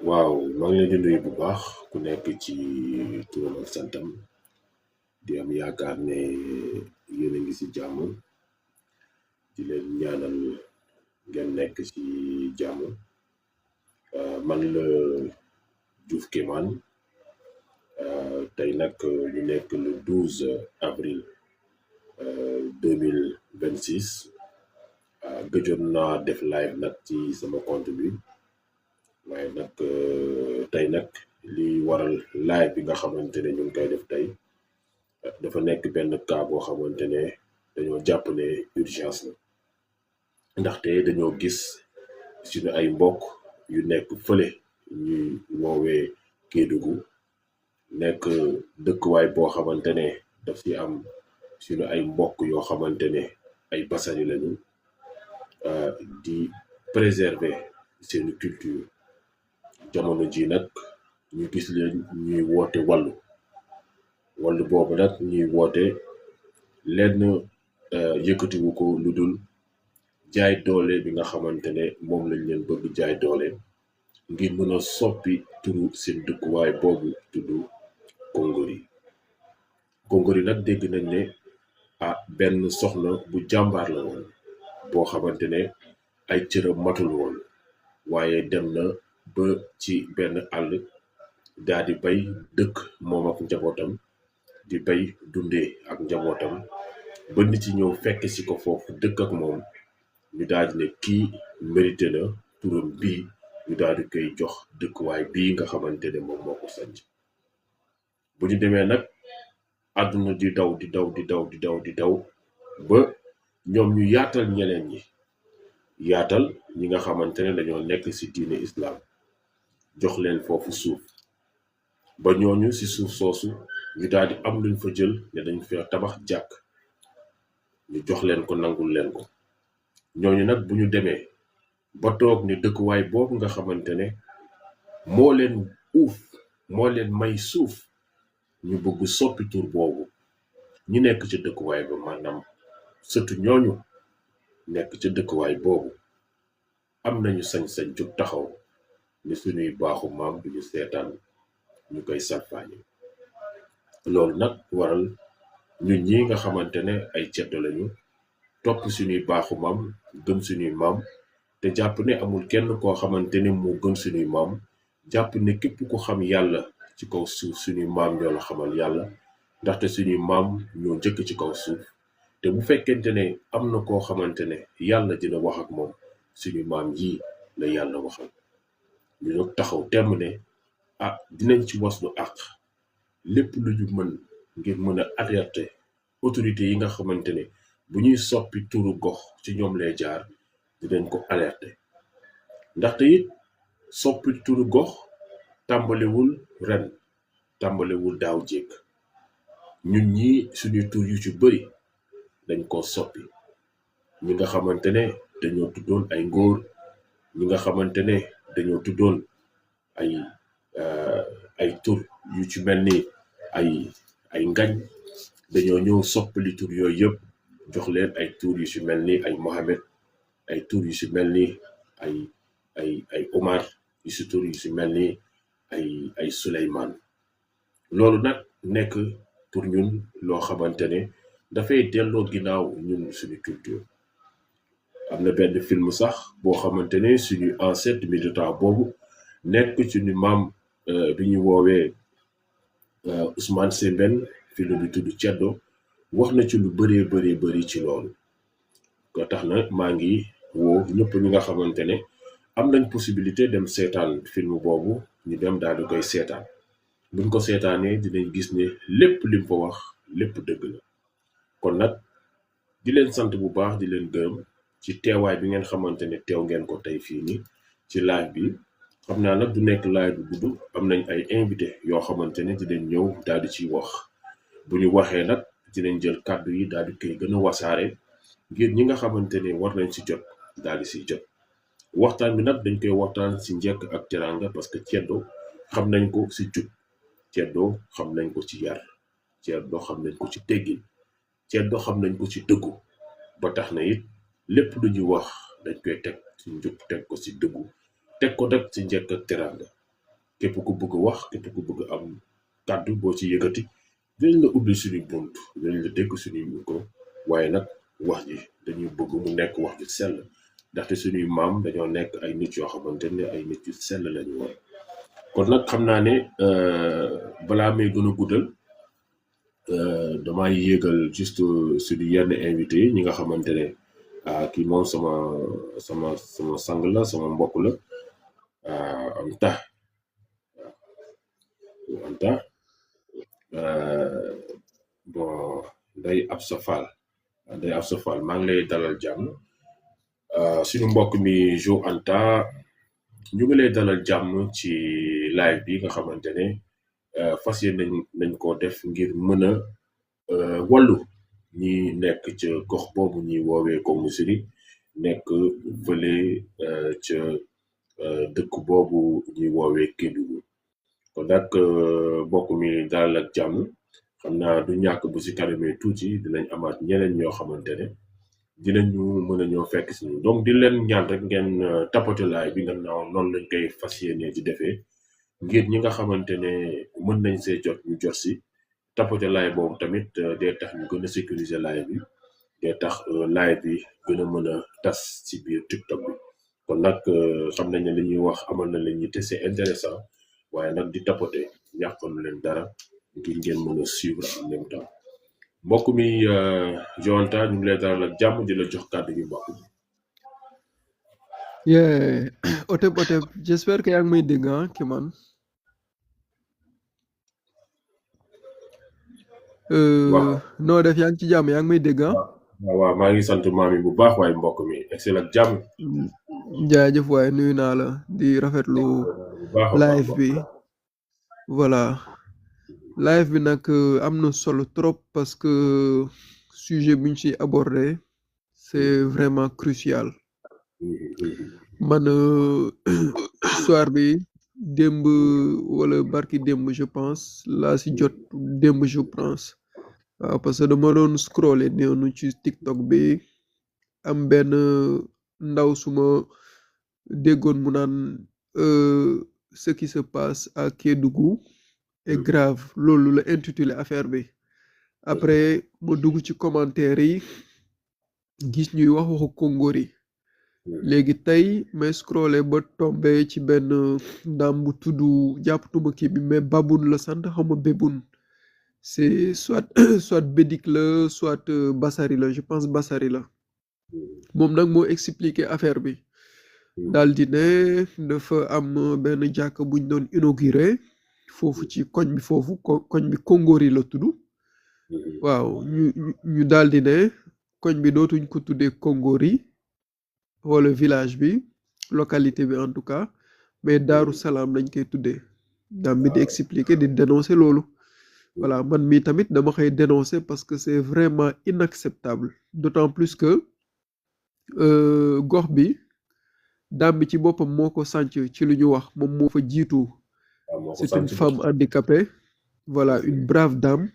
waaw maa ngi leen di nuyu bu baax ku nekk ci turam ak santam di am yaakaar ne yéen a ngi ci jàmm di leen ñaanal ngeen nekk ci jàmm. Man la Diouf Kémane. Tey nag ñu nekk le 12 avril 2026. Gëjoon naa def live nag ci sama compte bi waaye nag tey nag li waral live bi nga xamante ne ñu ngi koy def tey dafa nekk benn cas boo xamante ne dañoo jàpp ne urgence la ndaxte dañoo gis suñu ay mbokk yu nekk fële ñuy woowee Kédougou nekk dëkkuwaay boo xamante ne daf ci am suñu ay mbokk yoo xamante ne ay basari lañu di préserver seeni culture. Jamono ji nag ñu gis leen ñuy woote wàllu boobu nag ñuy woote lenn yëkkatiwu ko lu dul jaay doole bi nga xamante ne moom lañ leen bëgg jaay doole ngir mën a soppi turu seen dëkkuwaay boobu tudd Gongori nag dégg nañ ne benn soxna bu jàmbaar la woon boo xamante ne ay cëram matul woon waaye dem na ba ci benn àll daa di bay dëkk moom ak njabootam di bay dundee ak njabootam ba nit yi ñëw fekk si ko foofu dëkk ak moom ñu daal di ne kii mérité na turam bii ñu daal di koy jox dëkkuwaay bii nga xamante ne moom moo ko sanc. bu ñu demee nag àdduna di daw ba ñoom ñu yaatal ñeneen ñi yaatal ñi nga xamante ne dañoo nekk ci diine islam jox leen foofu suuf ba ñooñu ci suuf soosu ñu daal di am luñ fa jël ne dañ fa tabax jàkk ñu jox leen ko nangul leen ko ñooñu nag bu ñu demee ba toog ne dëkkuwaay boobu nga xamante ne moo leen uuf moo leen may suuf ñu bëgg soppi tur boobu ñi nekk ca dëkkuwaay ba maanaam surtout ñooñu nekk ca dëkkuwaay boobu am nañu sañ-sañ jug taxaw ni suñuy baaxu maam duñu seetaan ñu koy salfaañi. loolu nag waral ñun ñi nga xamante ne ay ceddo lañu topp suñuy baaxu maam gëm suñuy maam te jàpp ne amul kenn koo xamante ne moo gën suñuy maam jàpp ne képp ku xam yàlla ci kaw suuf suñuy maam ñoo la xamal yàlla ndaxte suñuy maam ñoo njëkk ci kaw suuf te bu fekkente ne am na koo xamante ne yàlla dina wax ak moom suñu maam yii la yàlla waxal. ñu nag taxaw temm ne dinañ ci waslu àq lépp lu ñu mën ngir mën a alerter autorité yi nga xamante ne bu ñuy soppi turu gox ci ñoom lay jaar dinañ ko alerter ndaxte it soppi turu gox tàmbalewul ren tàmbalewul daaw jéeg ñun ñi suñuy tur yu ci bari dañ ko soppi ñi nga xamante ne dañoo tuddoon ay ngóor ñi nga xamante ne dañoo tuddoon ay tur yu ci mel ni ay ngañ dañoo ñëw soppali tur yooyu yëpp jox leen ay tur yu ci mel ni ay Mohamed ay tur yu ci mel ni ay Omar yu ci tur yu ci mel ni ay Souleymane. loolu nag nekk pour ñun loo xamante ne dafay delloo ginnaaw ñun suñu culture. am na benn film sax boo xamante ne suñu ancêtre militant boobu nekk suñu maam bi ñu woowee Ousmane Sembène film bi tudd Ceddo wax na ci lu bari ci loolu ko tax na maa ngi woo ñëpp ñi nga xamante ne am nañ possibilité dem seetaan film boobu ñu dem daal di koy seetaan buñ ko seetaanee dinañ gis ne lépp lim fa wax lépp dëgg la. kon nag di leen sant bu baax di leen gërëm ci teewaay bi ngeen xamante ne teew ngeen ko tey fii ni ci live bi. xam naa nag du nekk live bu gudd am nañ ay invité yoo xamante ne dinañ ñëw daal di ciy wax bu ñu waxee nag dinañ jël kàddu yi daal di koy gën a wasaare ngir ñi nga xamante ne war nañ ci jot daal di siy jot. waxtaan bi nag dañ koy waxtaan ci njëkk ak teranga parce que ceddo xam nañ ko ci jub ceddo xam nañ ko ci yar ceddo xam nañ ko ci teggin ceddo xam nañ ko ci dëggu ba tax na it lépp lu ñuy wax dañ koy teg ci njub teg ko ci dëggu teg ko nag ci njëkk ak teranga képp ku bëgg wax képp ku bëgg am kàddu boo ci yëkkati dinañ la ubbi suñu bunt dinañ la dégg suñuy micro waaye nag wax ji dañuy bëgg mu nekk wax ju sell ndaxte suñuy maam dañoo nekk ay nit yoo xamante ne ay nit yu sell lañu woon kon nag xam naa ne balaa may gën a guddal damay yéegal juste suñu yenn invité yi ñi nga xamante ne kii moom sama sang la sama mbokk la Anta Anta bon Ndeye Absa Fall Ndeye Absa Fall maa ngi lay dalal jàmm suñu mbokk mi Jo Anta ñu ngi lay dalal jàmm ci live bi nga xamante ne fas yéene nañ ko def ngir mën a wàllu ñi nekk ca gox boobu ñuy woowee Kombu Siri nekk fële ca dëkk boobu ñuy woowee Kédougou kon nag mbokk mi dalal ak jàmm xam naa du ñàkk bu si kanamee tuuti dinañ amaat ñeneen ñoo xamante ne dinañu mën a ñëw fekk si ñu donc di leen ñaan rek ngeen tapote laay bi nga naaw noonu lañ koy fas yéene di defee ngir ñi nga xamante ne mën nañ see jot ñu jot si tapote laay boobu tamit day tax ñu gën a sécuriser laay bi day tax laay bi gën a mën a tas ci biir TikTok bi kon nag xam nañ ne li ñuy wax amal na leen ñi te c'est intéressant waaye nag di tapote yàqalu leen dara ngir ngeen mën a suivre en même temps mbokk mi Jo Anta ñu ngi lay dalal ak jàmm di la jox kàddu gi mbokk mi. Yeah, Otep, j'espère que yaa ngi may dégg Kiman. noo def yaa ngi ci jàmm yaa ngi may dégg waaw maa ngi sant maam yi bu baax waaye mbokk mi excellent jàmm. jaajëf waaye nuyu naa la di rafetlu live bi voilà live bi nag am na solo trop parce que sujet bi ñu ci abordé c'est vraiment crucial man soir bi démb wala barki démb je pense laa si jot démb je pense waaw parce que dama doon scroller noonu ci TikTok bi am benn ndaw suma déggoon mu naan ce qui se passe à Kédougou est grave loolu la intitulé affaire bi après ma dugg ci commentaire yi gis ñuy waxu Kongori léegi tey may scroller ba tombé ci benn ndam bu tudd jàppatuma kii bi mais Baboun la sant xawma Bébun c'est soit Bédik la soit Bassari la je pense Bassari la moom nag moo expliqué affaire bi daal di ne dafa am benn jàkk buñ doon inauguré foofu ci koñ bi foofu koñ bi Kongori la tudd waaw ñu daal di ne koñ bi dootuñ ko tuddee Kongori wala village bi localité bi en tout cas mais Daaru Salaam lañ koy tuddee daam bi di expliquer di dénoncer loolu voilà man mii tamit dama koy dénoncer parce que c'est vraiment inacceptable d'autant plus que gox bi daam bi ci boppam moo ko sànc ci lu ñu wax moom moo fa jiitu c'est une femme handicapée voilà une brave dame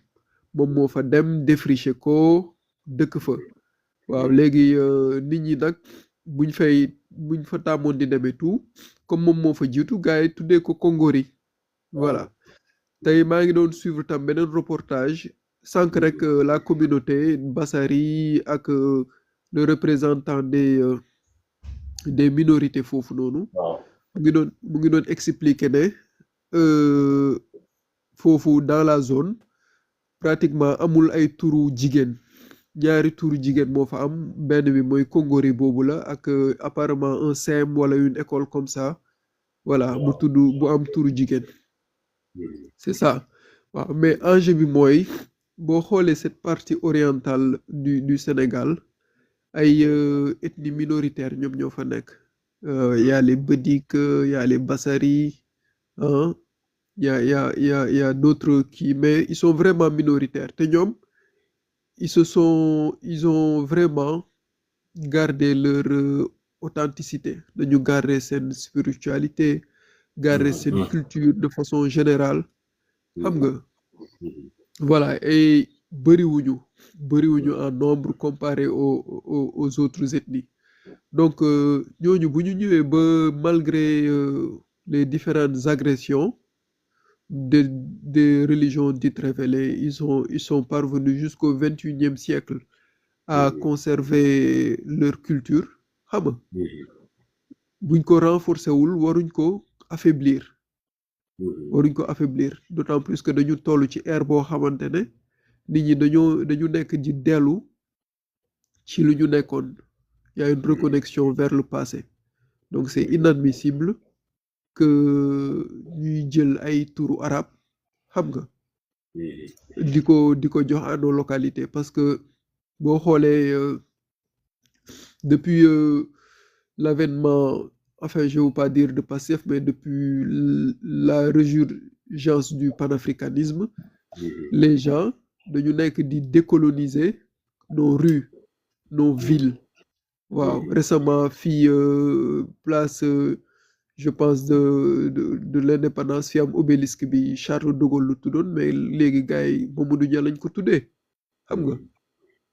moom moo fa dem défricher ko dëkk fa waaw léegi nit ñi nag buñ fa tàmmoon di demee tout comme moom moo fa jiitu gars yi tuddee ko Kongori voilà tey maa ngi doon suivre tam beneen reportage sànq rek la communauté Bassari ak le représentant des minorités foofu noonu mu ngi doon expliquer ne foofu dans la zone pratiquement amul ay turu jigéen ñaari turu jigéen moo fa am benn bi mooy Kongori boobu la ak apparemment un CEM wala une école comme ça voilà bu am turu jigéen c'est ça waaw mais enjeu bi mooy boo xoolee cette partie orientale du Sénégal ay ethnie minoritaire ñoom ñoo fa nekk y a les Bédik y a les Bassari y a d'autres qui mais ils sont vraiment minoritaires te ñoom ils ont vraiment gardé leur authenticité dañu garder seen spiritualité garder seen culture de façon générale xam nga voilà et bëriwuñu en nombre comparé aux autres ethnies donc ñooñu bu ñu ñëwee ba malgré les différentes agressions des religions dites révélées, ils sont parvenus jusqu'au 21e siècle à conserver leur culture. Xam nga buñ ko renforcer wul waruñ ko affaiblir d'autant plus que dañu toll ci ère boo xamante ne nit ñi dañu nekk di dellu ci lu ñu nekkoon. Il y a une reconnexion vers le passé. Donc c'est inadmissible que ñuy jël ay turu arab xam nga di ko jox à nos localités parce que boo xoolee depuis l'avènement, enfin je ne veux pas dire de Pastef, mais depuis la résurgence du panafricanisme, les gens dañu nekk di décoloniser nos rues, nos villes. Waaw récemment fii place je pense de l'indépendance fi am obélisque bi Charles de Gaulle lu tuddoon mais léegi gars yi Mamadou Dia lañ ko tuddee xam nga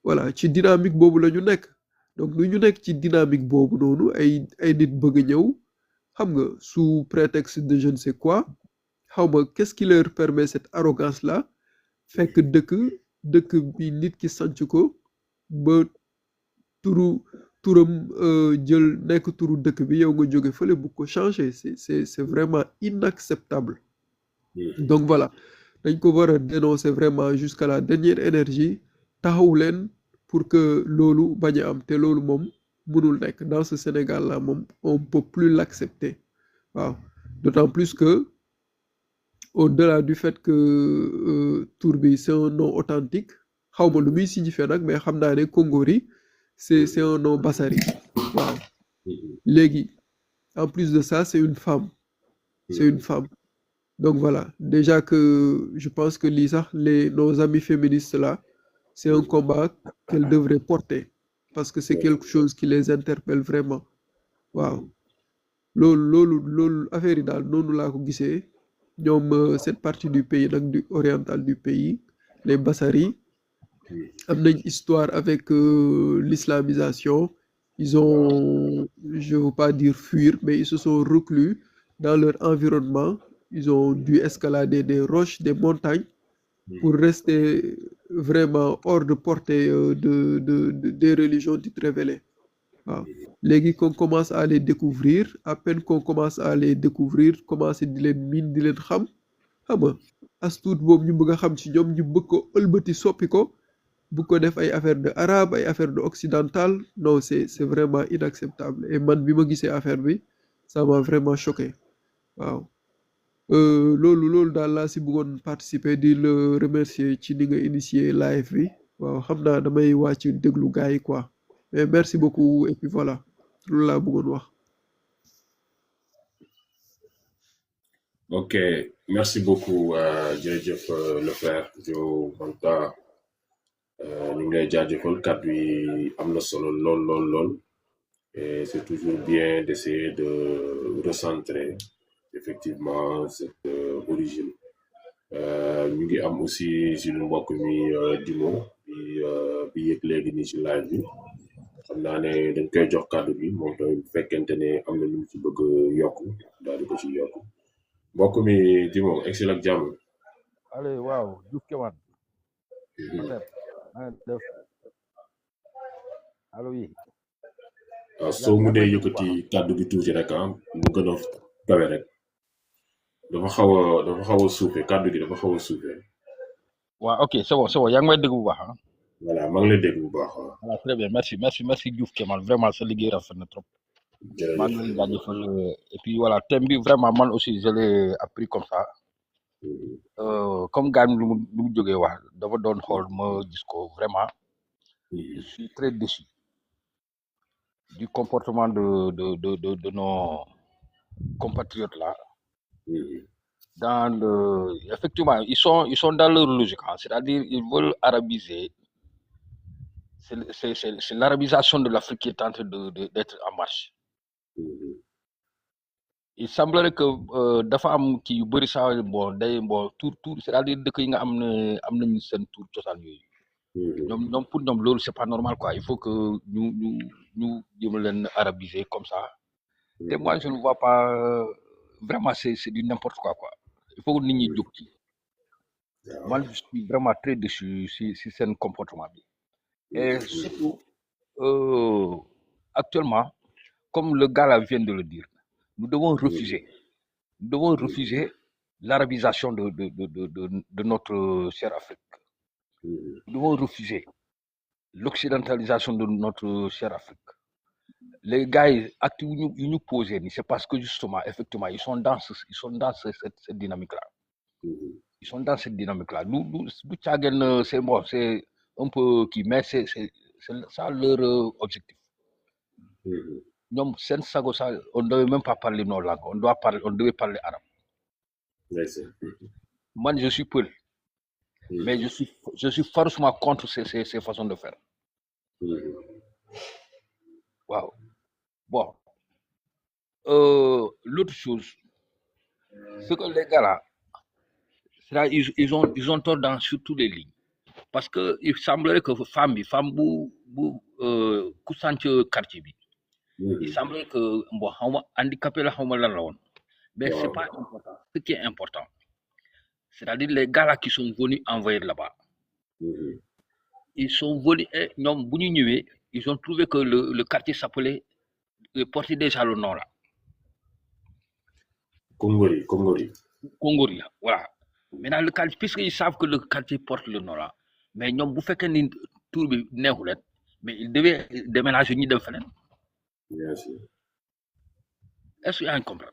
voilà ci dynamique boobu la ñu nekk donc lu ñu nekk ci dynamique boobu noonu ay nit bëgg a ñëw xam nga sous prétexte de je ne sais quoi xaw ma qu'est-ce qui leur permet cette arrogance là fekk dëkk bi nit ki sanc ko ba turam jël nekk turu dëkk bi yow nga jóge fële bu ko changer c'est vraiment inacceptable donc voilà dañ ko war a dénoncer vraiment jusqu'à la dernière énergie taxaw leen pour que loolu bañ a am te loolu moom mënul nekk dans ce Sénégal là moom on peut plus l'accepter waaw d'autant plus que au-delà du fait que tur bi c'est un nom authentique xaw ma lu muy signifier nag mais xam naa ne Kongori c'est un nom Bassari waaw léegi en plus de ça c'est une femme donc voilà déjà que je pense que lii sax nos amis féministes là c'est un combat qu'elles devraient porter parce que c'est quelque chose qui les interpelle vraiment waaw loolu affaire yi daal noonu laa ko gisee ñoom cette partie du pays nag du oriental du pays les Bassari am nañ histoire avec l'islamisation ils ont je veux pas dire fuir mais ils se sont reclus dans leur environnement ils ont dû escalader des roches des montagnes pour rester vraiment hors de portée des religions dites révélées waaw léegi qu'on commence à les découvrir à peine qu'on commence à les découvrir commencer di leen miin di leen xam nga as tuut boobu ñu bëgg a xam ci ñoom ñu bëgg ko ëlbati soppi ko bu ko def ay affaire de arabe ay affaire de occidental non c'est vraiment inacceptable et man bi ma gisee affaire bi ça m'a vraiment choqué waaw loolu daal laa si bëggoon participer di le remercier ci ni nga initier live bi waaw xam naa damay wàcc déglu gars yi quoi mais merci beaucoup et puis voilà loolu laa bëggoon wax. Ok merci beaucoup jërëjëf le frère Joe Manta ñu ngi lay jaajëfal kàddu yi am na solo lool et c'est toujours bien d'essayer de recentrer effectivement cette origine ñu ngi am aussi suñu mbokk mi Dimo bi yëg léegi nii ci live bi xam naa ne dañ koy jox kàddu bi moom tamit bu fekkente ne am na lu mu ci bëgg yokk daal di ko ci yokk mbokk mi Dimo excellent ak jàmm. allez waaw Diouf Kéman. allo yi. waaw soo mënee yëkkati kàddu bi tuuti rek mu gën a kawe rek dafa xaw a suufee kàddu gi dafa xaw a suufee. waaw ok c'est bon yaa ngi may dégg bu baax ah. voilà maa ngi lay dégg bu baax waaw. voilà très bien merci Diouf Kéman vraiment sa liggéey rafet na trop. maa ngi lay jaajëfal et puis voilà thème bi vraiment man aussi je l'ai appris comme ça. comme gars lu mu jógee wax dafa doon xool ma gis ko vraiment. je suis très déçu du comportement de nos compatriotes là. Effectivement ils sont dans leur logique c'est-à-dire ils veulent arabiser. C'est l'arabisation de l'Afrique qui est en train d'être en marche. Il semblerait que dafa am kii yu bëri saa bon tour c'est-à-dire dëkk yi nga am nañu seen tour cosaan yooyu. ñoom pour ñoom loolu c'est pas normal quoi il faut que ñu jéem leen arabiser comme ça. Et moi je ne vois pas vraiment c'est du n'importe quoi il faut que nit ñi jóg ci moi je suis vraiment très déçu si seen comportement bi et surtout actuellement comme le gars là vient de le dire nous devons refuser l'arabisation de notre chère Afrique. Nous devons refuser l'occidentalisation de notre chère Afrique. Les gars, actes ils nous posent, c'est parce que justement, effectivement, ils sont dans cette dynamique-là. Ils sont dans cette dynamique-là. Nous c'est bon, c'est un peu qui, mais c'est ça leur objectif. On ne devait même pas parler nos langues, on devait parler arabe. Moi, je suis Peul, mais je suis farouchement contre ces façons de faire. Wow. Bon. L'autre chose, c'est que les gars là, ils ont tort sur toutes les lignes. Parce que il semblerait que femme quartier bi. Il semblerait que bon, handicapé là, mais c'est pas important. Ce qui est important, c'est-à-dire les gars là qui sont venus envahir là-bas. Ils sont venus, ils ont trouvé que le quartier s'appelait, portait déjà le nom là. Kongori, voilà. Maintenant, le quartier, puisqu'ils savent que le quartier porte le nom là, mais ils ont bouffé qu'un tour de mais ils devaient déménager ni de fenêtre. Bien sûr. Est-ce qu'il y a un comprendre?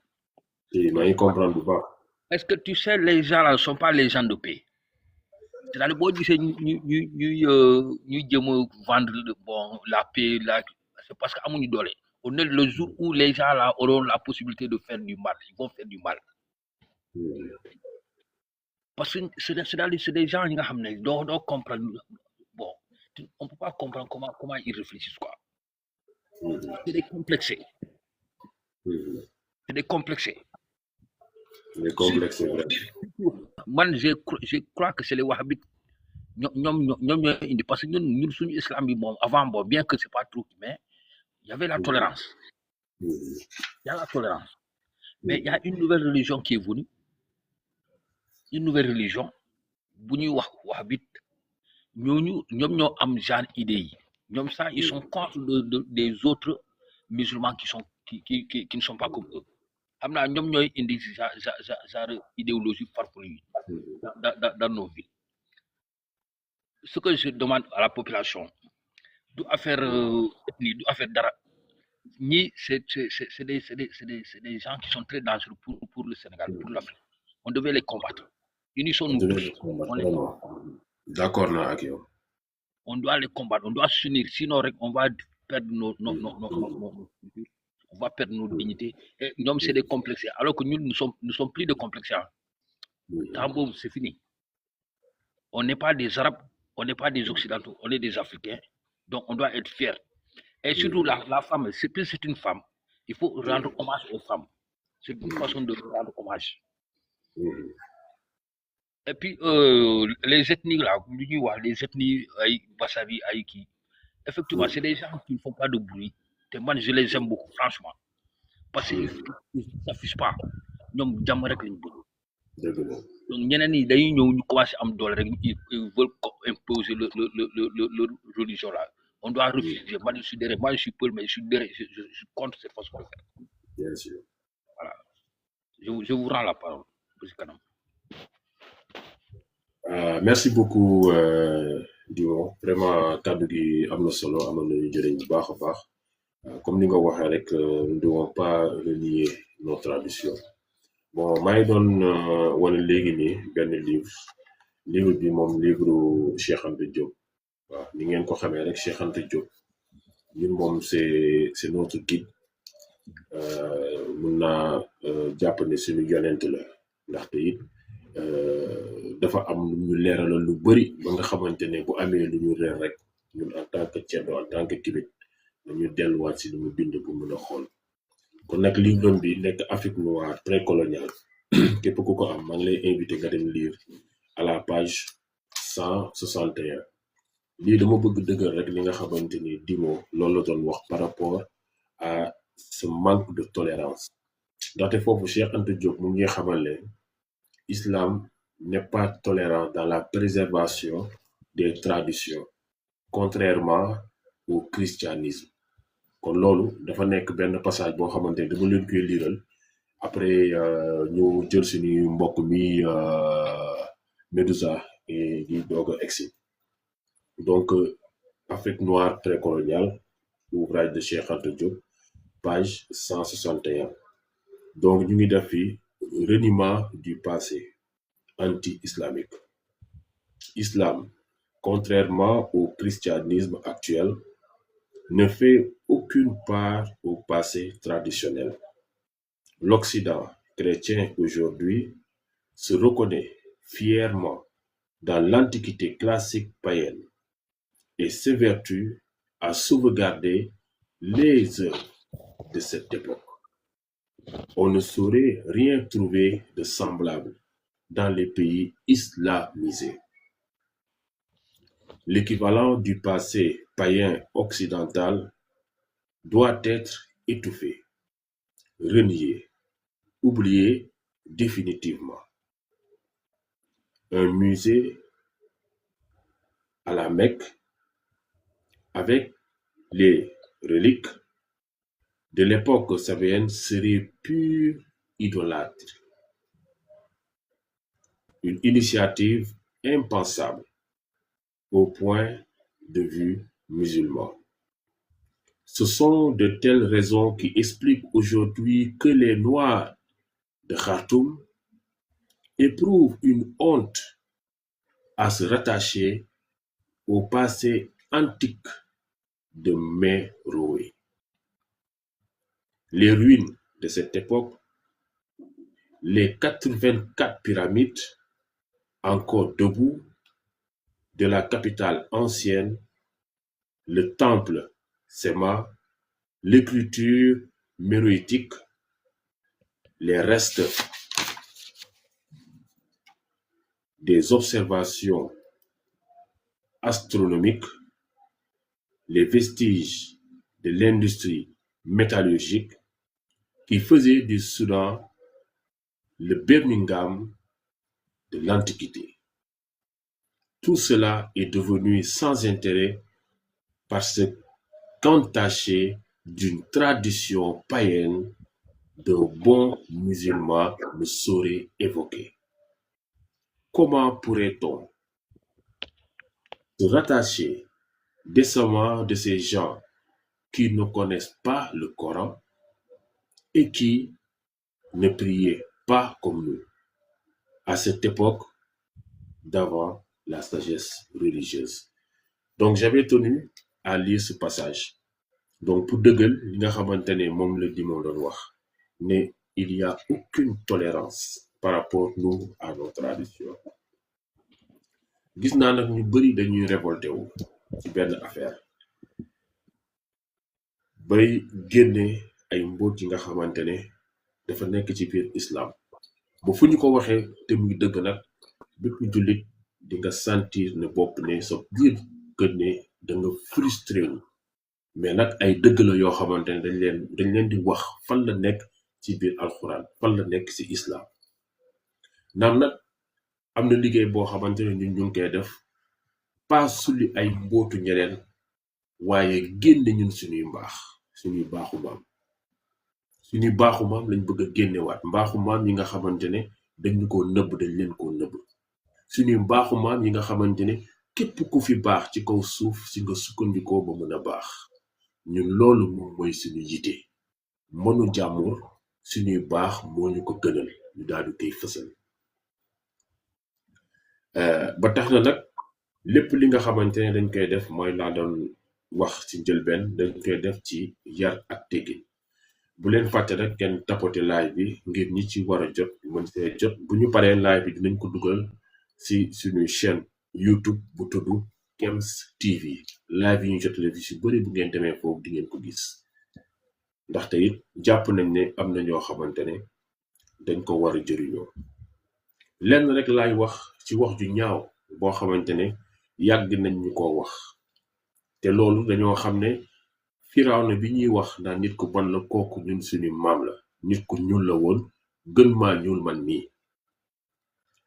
Oui, mais ils comprennent pas. Est-ce que tu sais, les gens là ne sont pas les gens de paix? C'est-à-dire, bon, nous vendre la paix, c'est parce qu'à mon idole, on est le jour où les gens là auront la possibilité de faire du mal, ils vont faire du mal. Parce que c'est des gens qui doivent comprendre. Bon, on ne peut pas comprendre comment ils réfléchissent, quoi. C'est des complexés. C'est des complexés. Moi, je crois que c'est les wahhabites. Parce que nous sommes islamiques avant, bien que ce n'est pas trop, mais il y avait la tolérance. Il y a la tolérance. Mais il y a une nouvelle religion qui est venue. Une nouvelle religion. Wahhabite. Nous am genre idée. Ils sont contre des autres musulmans qui ne sont pas comme eux. Nous avons une idéologie farfelue dans nos villes. Ce que je demande à la population, doit faire d'ara. C'est des gens qui sont très dangereux pour le Sénégal, pour l'Afrique. On devait les combattre. Unissons-nous tous. D'accord, non, ok. On doit les combattre, on doit s'unir, sinon on va perdre nos on va perdre nos dignités. Et nous, c'est des complexés. Alors que nous ne sommes plus de complexés. Tambour, c'est fini. On n'est pas des Arabes, on n'est pas des Occidentaux, on est des Africains. Donc on doit être fiers. Et surtout la femme, c'est une femme. Il faut rendre hommage aux femmes. C'est une façon de rendre hommage. Et puis les ethnies là, les ethnies Bassavi, Aïki, effectivement, c'est des gens qui ne font pas de bruit. Et moi, je les aime beaucoup, franchement. Parce qu'ils ne s'affichent pas. Ils veulent imposer le religion là. On doit refuser. Moi, je suis Peul, mais je suis contre cette façon de faire. Bien sûr. Voilà. Je vous rends la parole. Merci beaucoup, Dio. Vraiment, kaddu gi am na solo, amoon nañu jëriñ bu baax a baax. Comme ni nga waxee rek, nous ne devons pas renier nos traditions. Bon, maa ngi doon wane léegi nii benn livre bi moom livre Cheikh Anta Diop. waaw ni ngeen ko xamee rek Cheikh Anta Diop ñun moom c'est notre guide. mun naa jàpp ne suñu yonent la ndaxte it dafa am lu ñu leeralal lu bëri ba nga xamante ne bu amee lu ñu reer rek ñun en tant que ceddo en tant que kibit dañu delluwaat si lu mu bind bu mun a xool kon nag livre bi nekk Afrique noire précoloniale képp ku ko am maa ngi lay invité nga dem lire à la page 161 lii dama bëgg dëggal rek li nga xamante ni Dimo loolu la doon wax par rapport à ce manque de tolérance ndaxte foofu Cheikh Anta Diop mu ngi xamal ne islam n'est pas tolérant dans la préservation des traditions contrairement au christianisme kon loolu dafa nekk benn passage boo xamante ne dama leen koy liiral après ñu jël suñu mbokk mi Medusa di doog a egsi donc Afrique noire précoloniale ouvrage de Cheikh Anta Diop page 161 donc ñu ngi def fi reniement du passé anti-islamique. Islam, contrairement au christianisme actuel, ne fait aucune part au passé traditionnel. L'Occident chrétien aujourd'hui se reconnaît fièrement dans l'antiquité classique païenne et s'évertue à sauvegarder les œuvres de cette époque. On ne saurait rien trouver de semblable dans les pays islamisés. L'équivalent du passé païen occidental doit être étouffé, renié, oublié définitivement. Un musée à la Mecque avec les reliques de l'époque sabéenne serait pure idolâtrie. Une initiative impensable au point de vue musulman. Ce sont de telles raisons qui expliquent aujourd'hui que les Noirs de Khartoum éprouvent une honte à se rattacher au passé antique de Méroé. Les ruines de cette époque, les 84 pyramides encore debout de la capitale ancienne, le temple Sema, l'écriture méroïtique, les restes des observations astronomiques, les vestiges de l'industrie métallurgique qui faisait du Soudan le Birmingham de l'Antiquité. Tout cela est devenu sans intérêt parce qu'entaché d'une tradition païenne d'un bon musulman ne saurait évoquer. Comment pourrait-on se rattacher décemment de ces gens qui ne connaissent pas le Coran et qui ne priaient pas comme nous à cette époque d'avant la sagesse religieuse. Donc j'avais tenu à lire ce passage. Donc pour dëggal li nga xamante ne moom la di moom doon wax ne il y a aucune tolérance par rapport nous à nos traditions. Gis naa nag ñu bari dañuy révolté wu ci benn affaire bay génne ay mbóot yi nga xamante ne dafa nekk ci biir islam ba fu ñu ko waxee te muy dëgg nag bépp jullit di nga sentir ne bopp ne sa biir kër ne da nga frustré wu mais nag ay dëgg la yoo xamante ne dañ leen di wax fan la nekk ci biir alxuraan fan la nekk ci islam naam nag am na liggéey boo xamante ne ñun ñu ngi koy def pas sulli ay mbootu ñeneen waaye génne ñun suñuy mbaax suñuy baaxu maam lañ bëgg a génnewaat mbaaxu maam yi nga xamante ne dañu ko nëbb dañ leen ko nëbb suñuy mbaaxu maam yi nga xamante ne képp ku fi baax ci kaw suuf si nga sukkandikoo ba mën a baax ñun loolu moom mooy suñu yite mënu jàmbur suñuy baax moo ñu ko gënal ñu daal di koy fësal ba tax na nag lépp li nga xamante ne dañ koy def mooy laa doon wax ci njëlbeen dañ koy def ci yar ak teggin bu leen fàtte rek kenn tapote live bi ngir ñi ci war a jot mën see jot bu ñu paree live bi dinañ ko dugal ci suñuy chaîne YouTube bu tudd Kems TV live yi ñu jotale fi si bëri bu ngeen demee foofu di ngeen ko gis ndaxte it jàpp nañ ne am na ñoo xamante ne dañ ko war a jëriñoo lenn rek laay wax ci wax ju ñaaw boo xamante ne yàgg nañ ñu ko wax te loolu dañoo xam ne Firawna bi ñuy wax naan nit ku bon la kooku ñun suñu maam la nit ku ñuul la woon gën maa ñuul man mii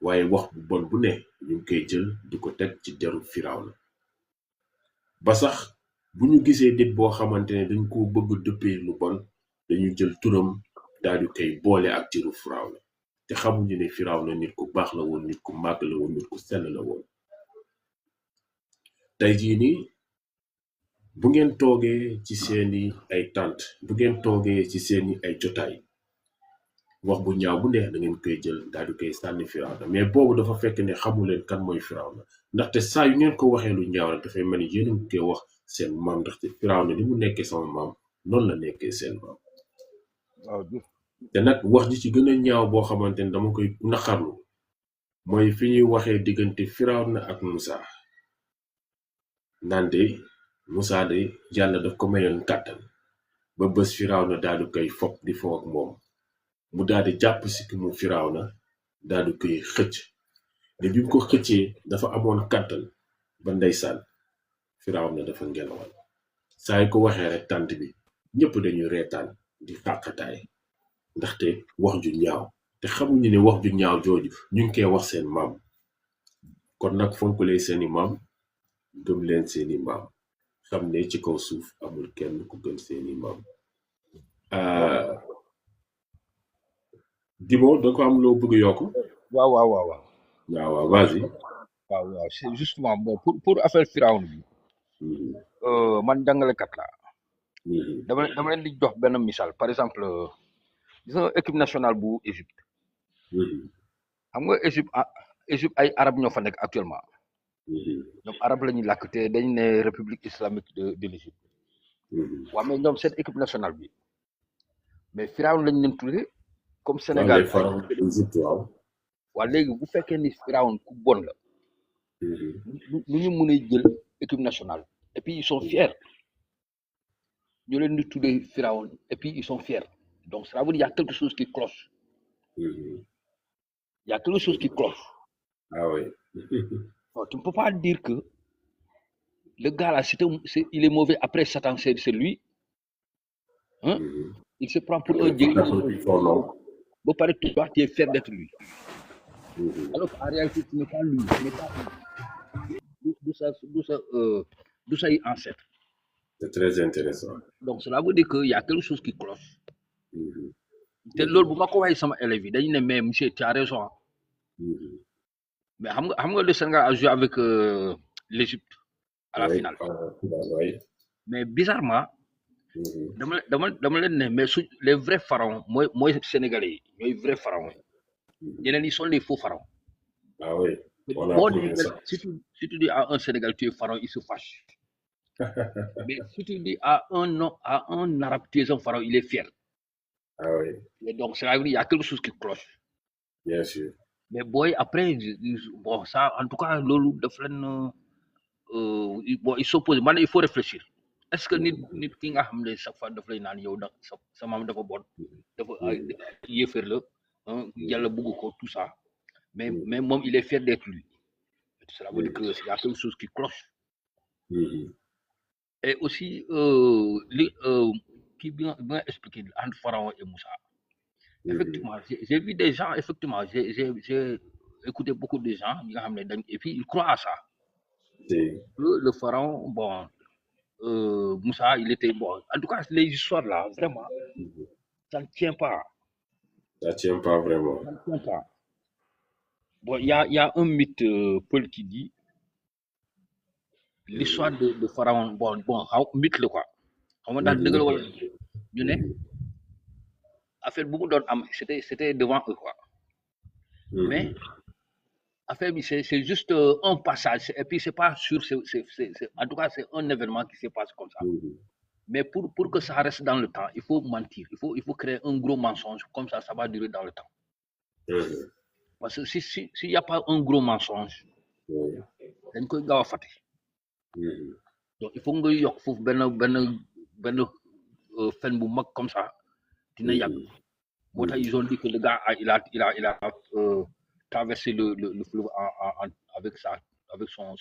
waaye wax bu bon bu ne ñu ngi koy jël di ko teg ci deru Firawna ba sax bu ñu gisee nit boo xamante ne dañ ko bëgg dëppee lu bon dañu jël turam daal di koy boole ak turu Firawna te xamuñu ne Firawna nit ku baax la woon nit ku màgg la woon nit ku sell la woon tey jii nii bu ngeen toogee ci seeni ay tànt bu ngeen toogee ci seeni ay jotaay wax bu ñaaw bu neex da ngeen koy jël daal di koy sànni Firawna mais boobu dafa fekk ne xamu leen kan mooy Firawna ndaxte saa yu ngeen ko waxee lu ñaaw rek dafay mel ni yéen a ngi koy wax seen maam ndaxte Firawna ni mu nekkee sama maam noonu la nekkee seen maam waaw te nag wax ji ci gën a ñaaw boo xamante ne dama koy naqarlu mooy fi ñuy waxee diggante Firawna ak Musa naan de Musa de yàlla daf ko mayoon kàttan ba bés Firawna daal di koy fopp di fo ak moom mu daal di jàpp si ki mu Firawna daal di koy xëcc te bi mu ko xëccee dafa amoon kàttan ba ndeysaan Firawna dafa ngelawal saa yu ko waxee rek tànt bi ñëpp dañuy reetaan di xàqataay ndaxte wax ju ñaaw te xamuñu ne wax ju ñaaw jooju ñu ngi koy wax seen maam kon nag fonkulee seeni maam gëm leen seeni maam xam ne ci kaw suuf amul kenn ku gën seeni maam Dimo da ko am loo bëgg yokk waaw vas-y waaw c'est justement bon pour affaire Firawna bi man jàngalekat la dama leen di jox benn misaal par exemple gis nga équipe nationale bu Égypte xam nga Égypte ay arab ñoo fa nekk actuellement ñoom arab la ñuy làkk te dañ ne république islamique de l'Égypte waaw mais ñoom seen équipe nationale bi mais Firawna lañ leen tuddee comme Sénégal waaw léegi bu fekkee ni Firawna ku bon la nu ñu mën a jël équipe nationale et puis ils sont fiers ñu leen di tuddee Firawna et puis ils sont fiers donc ça veut dire il y a quelque chose qui cloche il y a quelque chose qui cloche ah oui non, tu ne peux pas dire que le gars là il est mauvais après Satan c'est lui hein il se prend pour un dieu bon pareil toi tu es fier d'être lui alors qu'en réalité ce n'est pas lui ce n'est pas d'où ça est ancêtre. C'est très intéressant. Donc cela veut dire qu'il y a quelque chose qui cloche. te loolu bu ma ko waxee sama élèves yi dañu ne mais monsieur tu as raison mais xam nga le Sénégal a joué avec l'Égypte à la finale mais bizarrement dama leen ne mais les vrais pharaons mooy sénégalais yi ñooy vrais pharaons ñeneen yi sont les faux pharaons ah oui si tu dis à un Sénégalais tu es pharaon il se fâche mais si tu dis à un arabe tu es un pharaon il est fier. Ah oui. Et donc, c'est là qu'il y a quelque chose qui cloche. Bien sûr. Mais boy, après, bon, ça, en tout cas, Lolo, bon, il s'oppose. Maintenant, il faut réfléchir. Est-ce que nit ki nga xam ne chaque fois daf lay naan yow da sa maam dafa bon dafa yéefar la yàlla bëgg ko tout ça mais moom il est fier d'être lui. Cela veut dire que il y a quelque chose qui cloche. Et aussi qui bien expliqué entre Pharaon et Moussa. Effectivement, j'ai vu des gens, effectivement, j'ai écouté beaucoup de gens, et puis ils croient à ça. Le Pharaon, bon, Moussa, il était bon. En tout cas, les histoires là, vraiment, ça ne tient pas. Ça ne tient pas vraiment. Ça ne tient pas. Bon, il y a un mythe, Paul, qui dit l'histoire de Pharaon, bon, mythe le quoi. On va dire ñu ne affaire bu mu doon am c'était devant eux quoi mais affaire bi c'est juste un passage et puis c'est pas sûr c'est en tout cas c'est un événement qui se passe comme ça mais pour que ça reste dans le temps il faut mentir il faut créer un gros mensonge comme ça va durer dans le temps parce que s'il y a pas un gros mensonge dañ koy gaaw a fàtte donc il faut nga yokk foofu benn fen bu mag comme ça dina yàgg moo tax ils ont dit que le gars il a traversé le fleuve avec son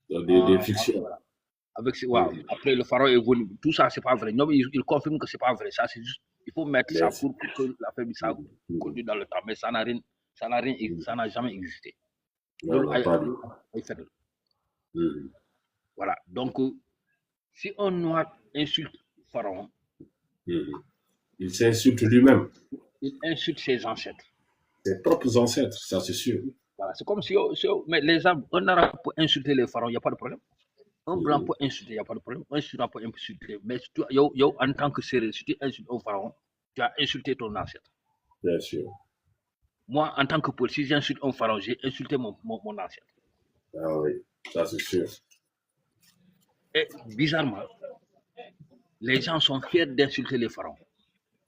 des fictions avec après le pharaon est venu tout ça c'est pas vrai non il confirme que c'est pas vrai ça c'est juste il faut mettre ça Merci. pour que l'affaire bi ça continue dans le temps, mais ça n'a jamais existé. Non, loolu non, pas du ay fen la. tout. Voilà, donc si un noir insulte Pharaon, Il s'insulte lui-même. il insulte ses ancêtres. Ses propres ancêtres, ça c'est sûr. Voilà, c'est comme si mais les gens, un arabe peut insulter les pharaons, il n'y a pas de problème. Un blanc peut insulter, il n'y a pas de problème. Un Soudan peut insulter. Mais yo, en tant que Sérère, si tu insultes un pharaon, tu as insulté ton ancêtre. Bien sûr. Moi, en tant que Paul, si j'insulte un pharaon, j'ai insulté mon ancêtre. Ah oui, ça c'est sûr. Et bizarrement, les gens sont fiers d'insulter les pharaons.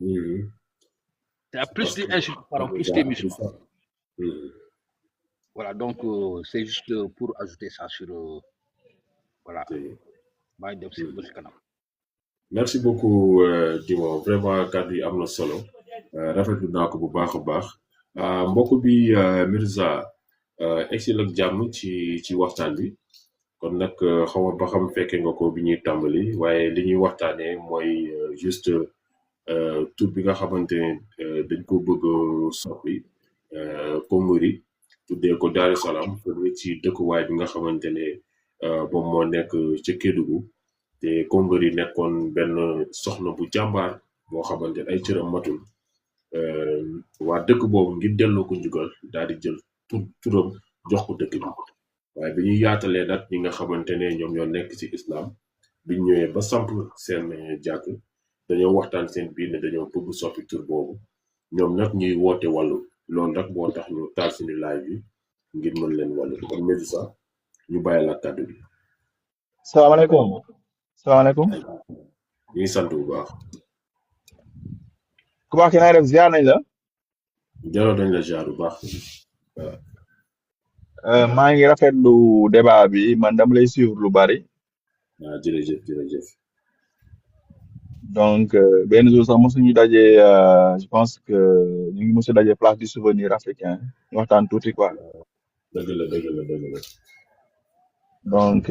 Tu as plus d'insultes pharaons, plus des musulmans. Voilà, donc c'est juste pour ajouter ça sur. Voilà. Merci beaucoup Dimo, vraiment kàddu yi am na solo rafetlu naa ko bu baax a baax mbokk bi Mirza egsil ak jàmm ci waxtaan bi kon nag xaw ba xam fekke nga ko bi ñuy tàmbali waaye li ñuy waxtaanee mooy juste tur bi nga xamante ne dañ ko bëgg soppi Kongori tuddee ko Daaru Salaam ci dëkkuwaay bi nga xamante ne moom moo nekk ca Kédougou te Kongori nekkoon benn soxna bu jàmbaar boo xamante ne ay cëram matul waa dëkk boobu ngir delloo ko njugal daal di jël turam jox ko dëkk bi waaye bi ñuy yaatalee nag ñi nga xamante ne ñoom ñoo nekk ci islam biñ ñëwee ba samp seen jàkk dañoo waxtaan seen biir ne dañoo bëgg soppi tur boobu ñoom nag ñuy woote wàllu loolu nag moo tax ñu taal suñu live bi ngir mën leen wàllu kon Médissa ñu bàyyi la kàddu bi. salaamaaleykum. salaamaaleykum. ñu ngi sant bu baax. ku baax ki na def ziar nañ la. jalo dañ la ziar bu baax. maa ngi rafetlu débat bi man dama lay suivre lu bari. waaw jërëjëf jërëjëf. donc benn jour sax mosuñu daje je pense que ñu ngi mosu daje place du souvenir africain ñu waxtaan tuuti quoi. dëgg la dëgg la dëgg la. donc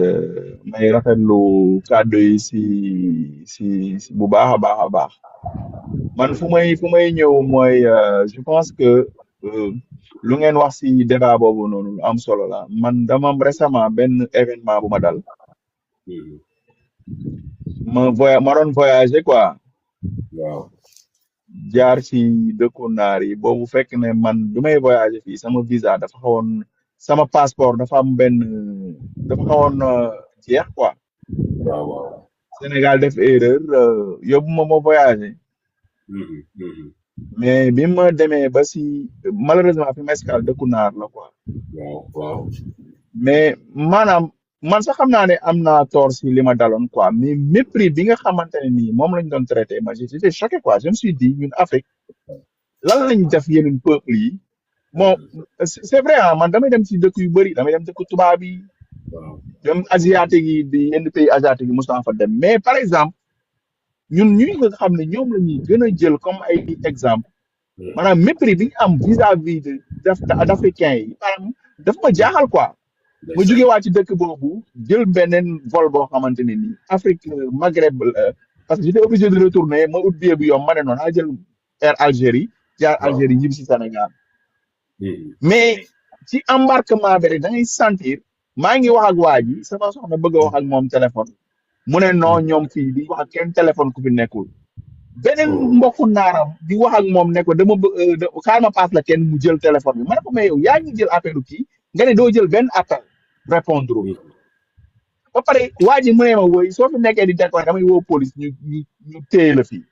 may rafetlu kàddu yi si bu baax a baax a baax man fu may ñëw mooy je pense que lu ngeen wax si débat boobu noonu lu am solo la man dama am récemment benn événement bu ma dal ma doon voyager quoi waaw jaar ci dëkku naar yi boobu fekk ne man bi may voyager fii sama visa dafa xawoon sama passeport dafa am dafa xawoon jeex quoi waaw Sénégal def erreur yóbbu ma voyager mais bi ma demee ba si malheureusement fi ma escale dëkku naar la quoi waaw mais maanaam man sax xam naa ne am naa tort si li ma daloon quoi mais mépris bi nga xamante ne nii moom lañ doon traité ma j'étais choqué quoi je me suis dit ñun Afrique lan lañ def yeneen peuple yi bon c'est vrai ah man damay dem si dëkk yu bëri damay dem dëkk tubaab yi dem asiatique yi di yenn pays asiatique yi mos naa fa dem mais par exemple ñun ñuy nga xam ne ñoom la ñuy gën a jël comme ay exemple maanaam mépris bi ñu am vis-à-vis d'africains yi maanaam dafa ma jaaxal quoi ma jógee waa ci dëkk boobu jël beneen vol boo xamante ne nii Afrique Maghreb parce que j'étais obligé de retourner ma ut billet bu yomb ma ne noonu naa jël Air Algérie jaar Algérie ñibbi si Sénégal mais ci embarquement bi rek da ngay sentir maa ngi wax ak waa ji sama soxna bëgg a wax ak moom téléphone mu ne non ñoom fii di wax ak kenn téléphone ku fi nekkul beneen mbokku naaram di wax ak moom ne ko dama xaar ma paas la kenn mu jël téléphone bi ma ne ko mais yow yaa ngi jël appelu kii nga ne doo jël benn appel répondre ba pare waa ji mu ne ma woy soo fi nekkee di décorer damay woo police ñu téye la fii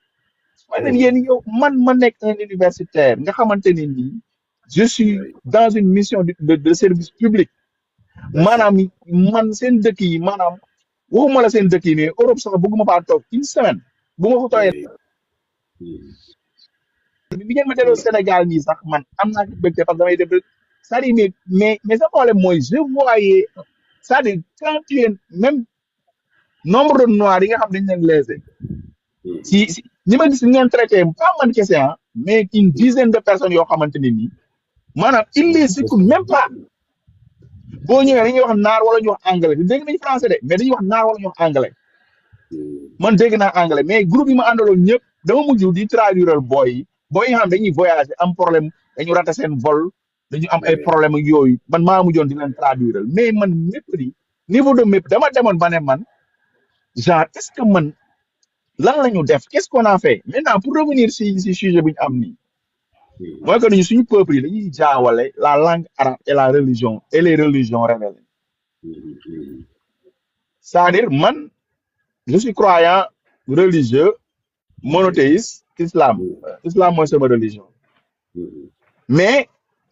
ma ne yéen yow ma nekk un universitaire nga xamante ne nii je suis dans une mission de service public maanaam man seen dëkk yi maanaam waxuma la seen dëkk yi mais Europe sax bëgguma faa toog une semaine bu ma fa tooyee bi ngeen ma delloo Sénégal nii sax man am naa ci bëgte parce que damay def c'est-à-dire mais sa problème mooy je voyais c'est-à-dire quand tu es même nombre de noirs yi nga xam dañ leen lésé si ñi ma gis ñoon traité pas man kese mais une dizaine de personnes yoo xamante ne nii maanaam il les écoute même pas boo ñëwee dañuy wax naar wala ñu wax anglais dégg nañ français de mais dañuy wax naar wala ñu wax anglais man dégg naa anglais mais groupe yi ma àndaloon ñëpp dama mujj di traduire boy yi nga xam dañuy voyager am problème dañu raté seen vol dañu am ay problème ak yooyu man maa mujjoon di leen traduire mais man mépris niveau de mépris dama demoon ba ne man genre est-ce que man lan la ñu def qu'est-ce qu'on a fait maintenant pour revenir si sujet bi ñu am nii mooy que ñu suñu peuple yi dañuy jaawale la langue arabe et la religion et les religions révélées c'est-à-dire man je suis croyant religieux monothéiste islam mooy sama religion mais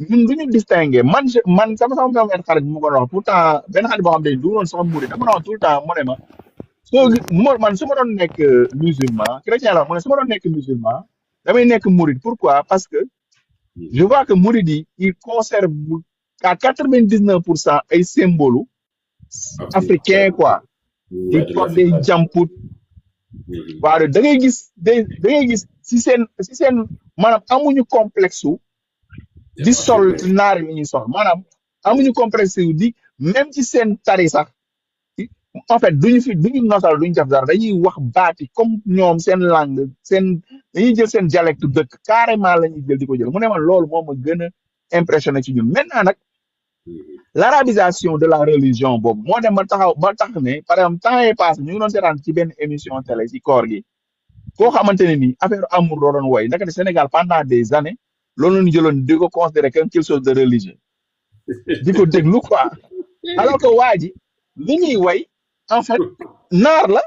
ñun du ñu distinguer man sama benn xarit bu ma ko wax pourtant benn xarit boo xam ne du doon sax murid dama doon tout le temps mu ne ma man su ma doon nekk musulman chrétien la mu ne su ma doon nekk musulman damay nekk murid pourquoi parce que je vois que murid yi il conserve à 99% ay symbole africain quoi di porte des jamput waaw da ngay gis si seen maanaam amuñu complexe di sol naari li ñuy sol maanaam amuñu complexe di même ci seen tari sax en fait duñu nosal duñu def dara dañuy wax baati comme ñoom seen langue dañuy jël seen dialecte dëkk carrément la ñuy jël di ko jël mu ne man loolu moo ma gën a impressionné ci ñun maintenant nag l'arabisation de la religion boobu moo dem ba tax ne par exemple temps est passé ñu ngi doon seetaan ci benn émission télé ci koor gi koo xamante ne nii affaire amour loo doon woy ndaka ne Sénégal pendant des années loolu la ñu jëloon di ko considérer comme quelque chose de religieux di ko déglu quoi alors que waa ji li ñuy woy en fait naar la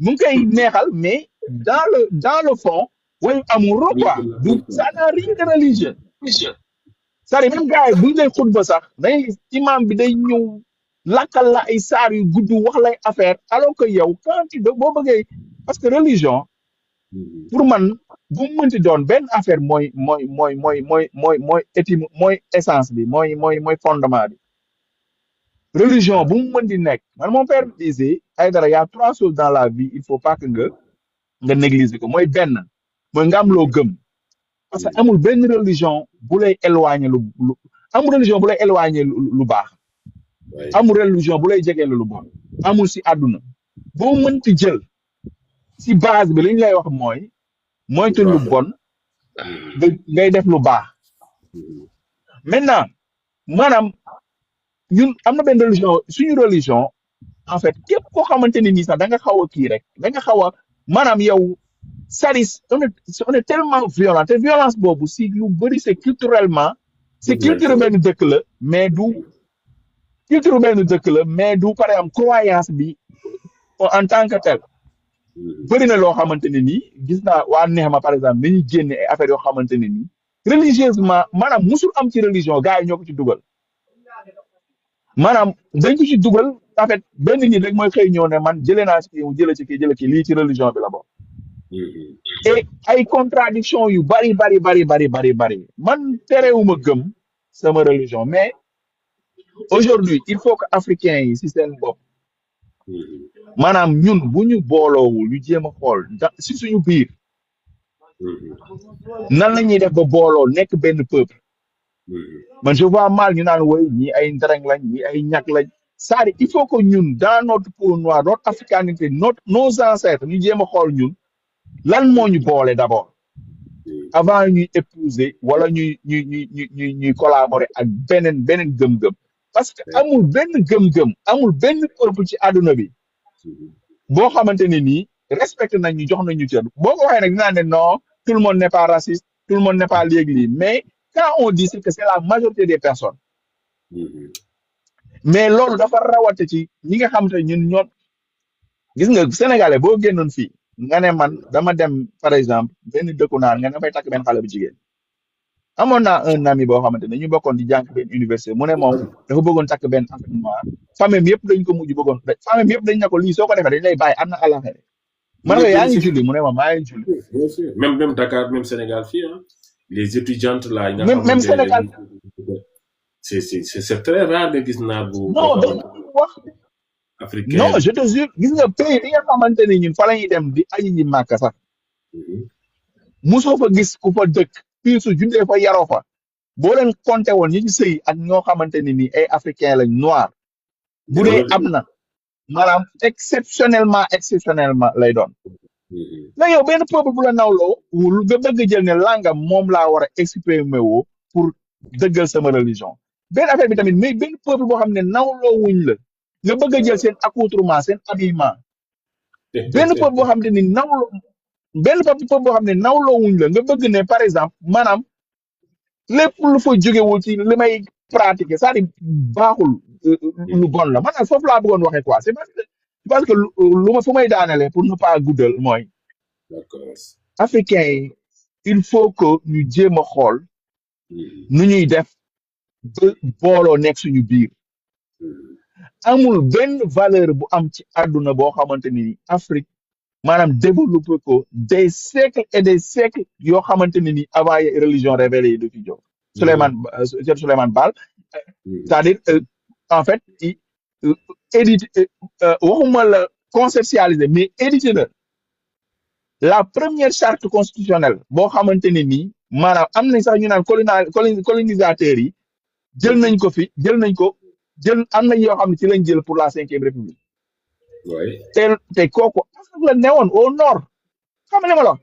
mu ngi koy neexal mais dans le fond woy amoureux quoi du ça n'a rien de religieux c'est-à-dire même gars yi bu ñu lay xutba sax day imam bi day ñëw lakkal la ay saar yu gudd wax lay affaire alors que yow quand boo bëggee parce que religion pour man bu mu mënti doon benn affaire mooy essence bi mooy fondement bi religion bu mu mën di nekk man mon père disait Aïdara y a 3 choses dans la vie il faut pas que nga négliger ko mooy benn mooy nga am loo gëm parce que amul benn religion bu lay éloigner amul religion bu lay éloigner lu baax amul religion bu lay jegeel lu bon amul si àdduna boo mënti jël si base bi li ñu lay wax mooy moytu lu bon ngay def lu baax maintenant maanaam ñun am na benn religion suñu religion en fait képp koo xamante ne nii sax da nga xaw a kii rek da nga xaw a maanaam yow sadis on est tellement violent te violence boobu si lu bëri c'est culturellement c'est culture benn dëkk la mais du par exemple croyance bi en tant que tel bëri na loo xamante ne nii gis naa waa neex ma par exemple dañuy génne ay affaires yoo xamante ne nii religieusement maanaam musul am ci religion gars yi ñoo ko ci dugal maanaam dañ ko ci dugal en fait benn nit rek mooy xëy ñëw ne man jëlee naa ci kii mu jëlee ci kii lii ci religion bi la bokk et ay contradiction yu bari man terewuma gëm sama religion mais aujourd'hui il faut que africains yi si seen bopp maanaam ñun bu ñu booloowul ñu jéem a xool si suñu biir nan la ñuy def ba booloo nekk benn peuple man je vois mal ñu naan woy ñi ay ndereng lañ ñi ay ñak lañ c'est-à-dire il faut que ñun dans notre peau noire notre africanité nos ancêtres ñu jéem a xool ñun lan moo ñu boole d'abord avant ñuy épouser wala ñuy collaborer ak beneen gëm-gëm parce que amul benn gëm-gëm amul benn peuple ci àdduna bi boo xamante ne nii respecté nañ ñu jox nañu cër boo ko waxee nag dinaa ne non tout le monde n'est pas raciste tout le monde n'est pas léegi mais quand on dit c'est que c'est la majorité des personnes mais loolu dafa rawate ci ñi nga xamante ne ñun ñoo gis nga sénégalais boo génnoon fii nga ne man dama dem par exemple benn dëkku naar nga ne dafay takk benn xale bu jigéen amoon naa un ami boo xamante ne ñu bokkoon di jàng benn université mu ne moom dafa bëggoon takk benn Afrique noire famille yëpp dañ ko mujj bëggoon famille yëpp dañ ne ko lii soo ko defee dañ lay bàyyi am na àllaxere man nga yaa ngi julli mu ne ma maa ngi julli même Dakar même Sénégal fii les étudiantes là même Sénégal c'est très rare nga gis naar bu non dañ wax africain non je te jure gis nga pays bi nga xamante ne ñun fa la ñuy dem di aji ji màkk sax mosoo fa gis ku fa dëkk fii su jundee fa yaroo fa boo leen compté woon ñi ci sëy ak ñoo xamante ne nii ay africain lañ noir bu dee am na maanaam exceptionnellement lay doon léegi yow benn peuple bu la nawloo wul nga bëgg jël ne langam moom laa war a exprimer woo pour dëggal sama religion benn affaire bi tamit mais benn peuple boo xam ne nawloo wuñ la nga bëgg a jël seen accoutrement seen habillement benn peuple boo xam ne ni nawloo benn peuple boo xam ne nawloo wuñ la nga bëgg ne par exemple maanaam lépp lu fa jógewul ci li may pratiquer c'est-à-dire baaxul lu bon la maanaam foofu laa bëggoon waxee quoi c'est parce que lu ma fu may daanelee pour ne pas guddal mooy africains yi il faut que ñu jéem a xool nu ñuy def ba booloo nekk suñu biir amul benn valeur bu am ci àdduna boo xamante ni Afrique maanaam développé ko des siècles et des siècles yoo xamante ne ni avant religion révélée yi du fi jóg Souleymane Baal c'est-à-dire en fait édité waxuma la conceptualiser mais édité la première charte constitutionnelle boo xamante ne nii maanaam am nañ sax ñu naan colonisateurs yi jël nañ ko fi jël nañ ko jël am nañ yoo xam ne ci lañ jël pour la 5e république te kooku Afrique la newoon au nord xam nga ma la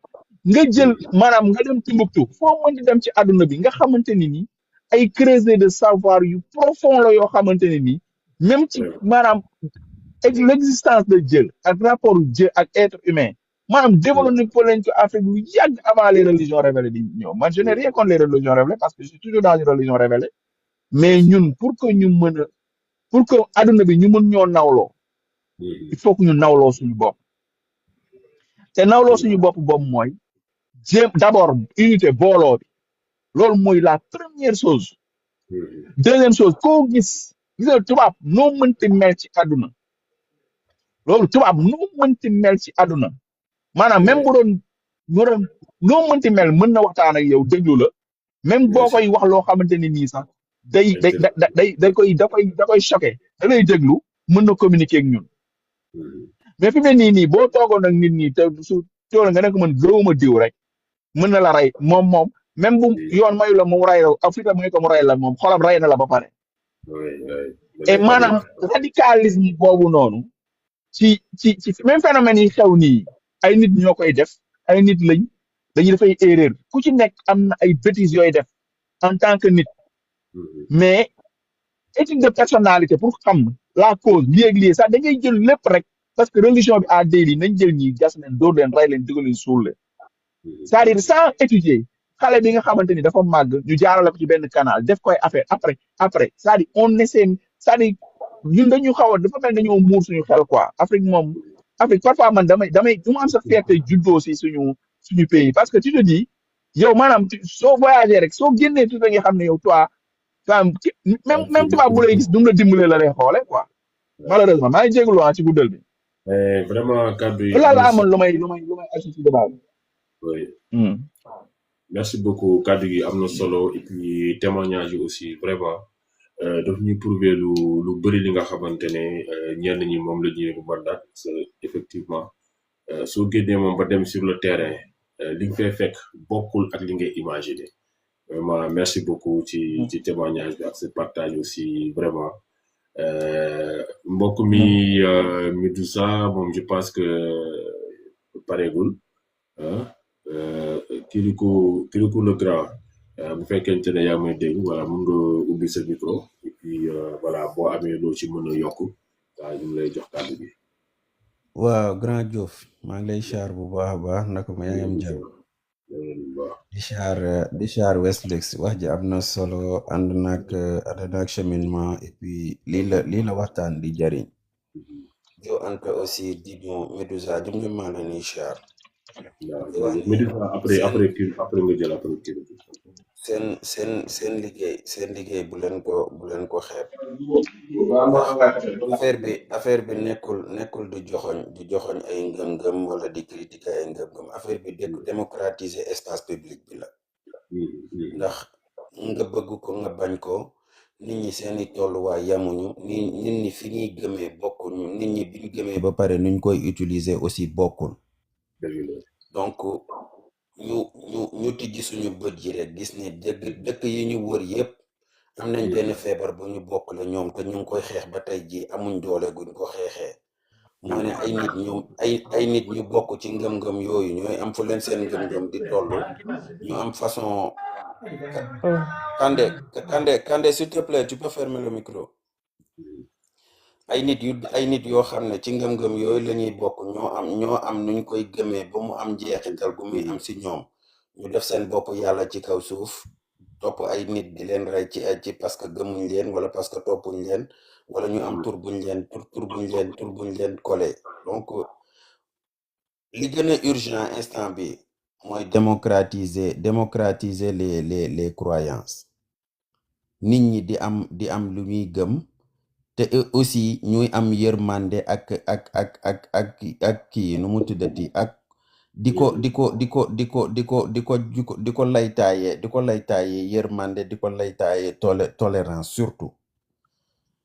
nga jël maanaam nga dem Timbuktu foo mën di dem ci àdduna bi nga xamante ni nii ay creuset de savoir yu profond la yoo xamante ne nii même ci maanaam l'existence de Dieu ak rapport Dieu ak être humain maanaam développé lañ ko Afrique lu yàgg avant les religions révélées di ñëw man je n'ai rien contre les religions révélées parce que je suis toujours dans une religion révélée mais ñun pour que ñu mën a pour que àdduna bi ñu mën ñoo nawloo il faut que ñu nawloo suñu bopp te nawloo suñu bopp boobu mooy jéem d'abord unité booloo bi loolu mooy la première chose deuxième chose koo gis nga tubaab noo mënti mel ci àdduna loolu tubaab noo mënti mel ci àdduna maanaam même bu doon noo mënti mel mën na waxtaan ak yow déglu la même boo koy wax loo xamante ni nii sax da koy choqué da lay déglu mën na communiquer ak ñun mais fi mu ne nii boo toogoon ak nit ñi te su tool nga ne ko mën gëwuma diw rek mën na la rey moom même bu yoon mayu la mu rey la Afrique may ko mu rey la moom xolam rey na la ba pare et maanaam radicalisme boobu noonu ci même phénomène yi xew nii ay nit ñoo koy def ay nit lañ dañuy dafay erreur ku ci nekk am na ay bêtises yooyu def en tant que nit mais étude de personnalité pour xam la cause lii sax da ngay jël lépp rek parce que religion bi à déli nañ jël ñi gas leen dóor leen rey leen dugal leen suul leen c'est-à-dire sans étudier xale bi nga xamante ni dafa màgg ñu jaarale ko ci benn canal def koy affaire après c'est-à-dire on essaie c'est-à-dire ñun dañu xaw a dafa mel dañoo muur suñu xel quoi Afrique parfois man damay du ma am sax fierté juddoo si suñu pays parce que tu te dis yow maanaam soo voyagé rek soo génnee tuuti nga xam ne yow toi même tubaab bu lay gis du mu la dimbalee la lay xoole quoi malheureusement maa ngi jégalu ci guddal bi. vraiment kàddu yi loolu laa amoon lu may agsi ci débat bi. oui. merci beaucoup kàddu gi am na solo et puis témoignage yi aussi vraiment daf ñuy prouver lu bëri li nga xamante ne ñenn ñi moom la ñuy mandat effectivement soo génnee moom ba dem sur le terrain li nga fay fekk bokkul ak li ngay imaginer vraiment merci beaucoup ci témoignage bi ak ce partage aussi vraiment mbokk mi Medusa moom je pense que pareegul Kirikou le grand bu fekkente ne yaa may dégg voilà mun nga ubbi sa micro et puis voilà boo amee loo ci mën a yokk waaw ñu ngi lay jox kàddu bi. waaw grand Diouf maa ngi lay char bu baax a baax naka ma yaa ngi am jàmm di char Westlix wax ji am na solo ànd naag cheminement et puis lii la waxtaan di jariñ yow ante aussi di ñu Medusa jëm ñu maa la ni char Medusa après nga jël après kii seen liggéey bu leen ko xeeb affaire bi nekkul di joxoñ ay ngëm-ngëm wala di critiquer ay ngëm-ngëm affaire bi démocratiser espace public bi la ndax nga bëgg ko nga bañ ko nit ñi seeni tolluwaay yamuñu nit ñi fi ñuy gëmee bokkuñu nit ñi biñ gëmee ba pare nuñ koy utiliser aussi bokkul donc ñu tijji suñu bët yi rek gis ne dëkk yi ñu wër yépp am nañ benn feebar bu ñu bokk la ñoom te ñu ngi koy xeex ba tey ji amuñ doole guñ ko xeexee mooy ne ay nit ñu bokk ci ngëm-ngëm yooyu ñooy am fu leen seen ngëm-ngëm di toll ñu am façon Kandé s'il te plaît tu peux fermer le micro ay nit yoo xam ne ci ngëm-ngëm yooyu la ñuy bokk ñoo am nuñ koy gëmee ba mu am jeexital gu muy am si ñoom ñu def seen bopp yàlla ci kaw suuf topp ay nit di leen rey ci parce que gëmuñ leen wala parce que toppuñ leen wala ñu am tur buñ leen collé donc li gën a urgent instant bi mooy démocratiser les croyances nit ñi di am lu ñuy gëm te aussi ñuy am yërmande ak kii nu mu tuddati ak di ko laytaaye yërmande di ko laytaaye tolérance surtout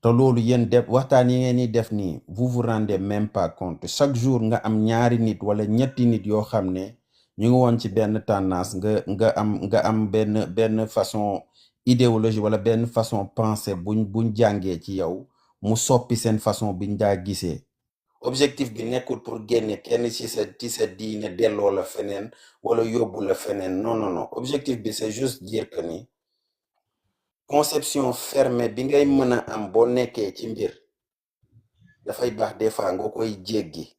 te loolu yéen def waxtaan yi ngeen di def nii vous vous rendez même pas compte chaque jour nga am ñaari nit wala ñetti nit yoo xam ne ñu ngi woon ci benn tendance nga am benn façon idéologie wala benn façon pensée buñ jàngee ci yow mu soppi seen façon biñ daa gisee objectif bi nekkul pour génne kenn ci sa diine delloo la feneen wala yóbbu la feneen non objectif bi c'est juste dire que ni conception fermée bi ngay mën a am boo nekkee ci mbir dafay baax des fois nga koy jéggi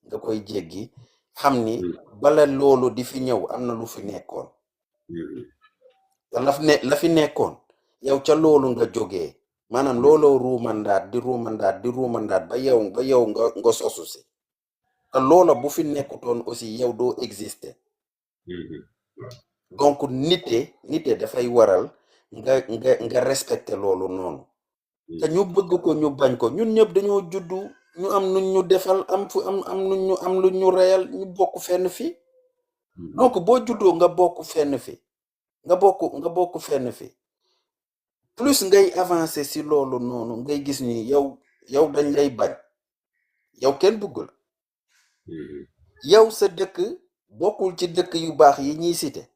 xam ni bala loolu di fi ñëw am na lu fi nekkoon te la fi nekkoon yow ca loolu nga jógee maanaam looloo ruumandaat ba yow nga sosu si te loola bu fi nekkutoon aussi yow doo exister donc nite dafay waral nga respecter loolu noonu te ñu bëgg ko ñu bañ ko ñun ñëpp dañoo juddu ñu am nuñ ñu defal am lu ñu reyal ñu bokk fenn fi donc boo juddoo nga bokk fenn fi nga bokk fenn fi plus ngay avancer si loolu noonu ngay gis ni yow dañ lay bañ yow kenn bëgg la yow sa dëkk bokkul ci dëkk yu baax yi ñuy cité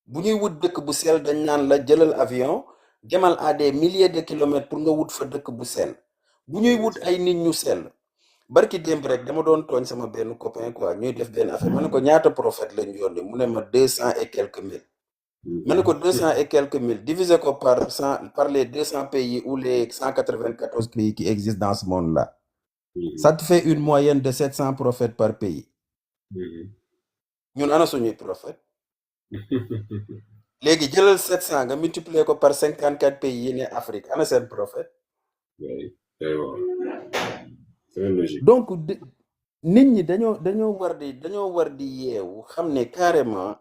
bu ñuy wut dëkk bu sell dañ naan la jëlal avion demal à des milliers de kilomètres pour nga wut fa dëkk bu sell bu ñuy wut ay nit ñu sell barki démb rek dama doon tooñ sama benn copain quoi ñuy def benn affaire ma ne ko ñaata prophète lañ yónni mu ne ma 200 et quelques mille ma ne ko 200 et quelques mille divisé ko par les 200 pays ou les 194 pays qui existent dans ce monde là ça te fait une moyenne de 700 prophètes par pays ñun ana suñuy prophète léegi jëlal 700 nga multiplier ko par 54 pays yi ne Afrique ana seen prophète donc nit ñi dañoo war di yeewu xam ne carrément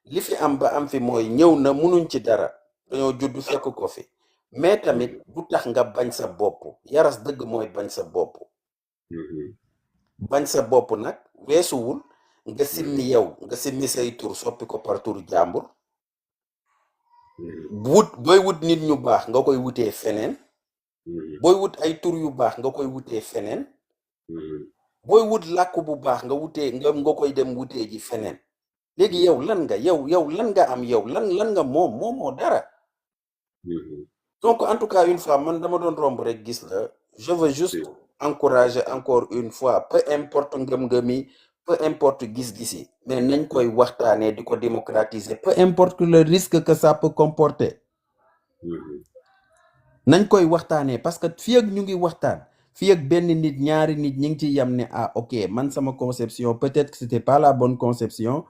li fi am ba am fi mooy ñëw na munuñ ci dara dañoo judd fekk ko fi mais tamit du tax nga bañ sa bopp yaras dëgg mooy bañ sa bopp bañ sa bopp nag weesuwul nga simmi say tur soppi ko par tur jàmbur booy wut nit ñu baax nga koy wutee feneen booy wut ay tur yu baax nga koy wutee feneen booy wut làkk bu baax nga koy dem wutee ji feneen léegi yow lan nga am lan nga moomoo dara donc en tout cas une fois man dama doon romb rek gis la je veux juste encourager encore une fois peu importe ngëm-ngëmi peu importe gis-gisi mais nañ koy waxtaanee di ko démocratiser peu importe le risque que ça peut comporter nañ koy waxtaanee parce que fii ak ñu ngi waxtaan fii ak benn nit ñaari nit ñi ngi ci yam ne ok man sama conception peut-être que c'était pas la bonne conception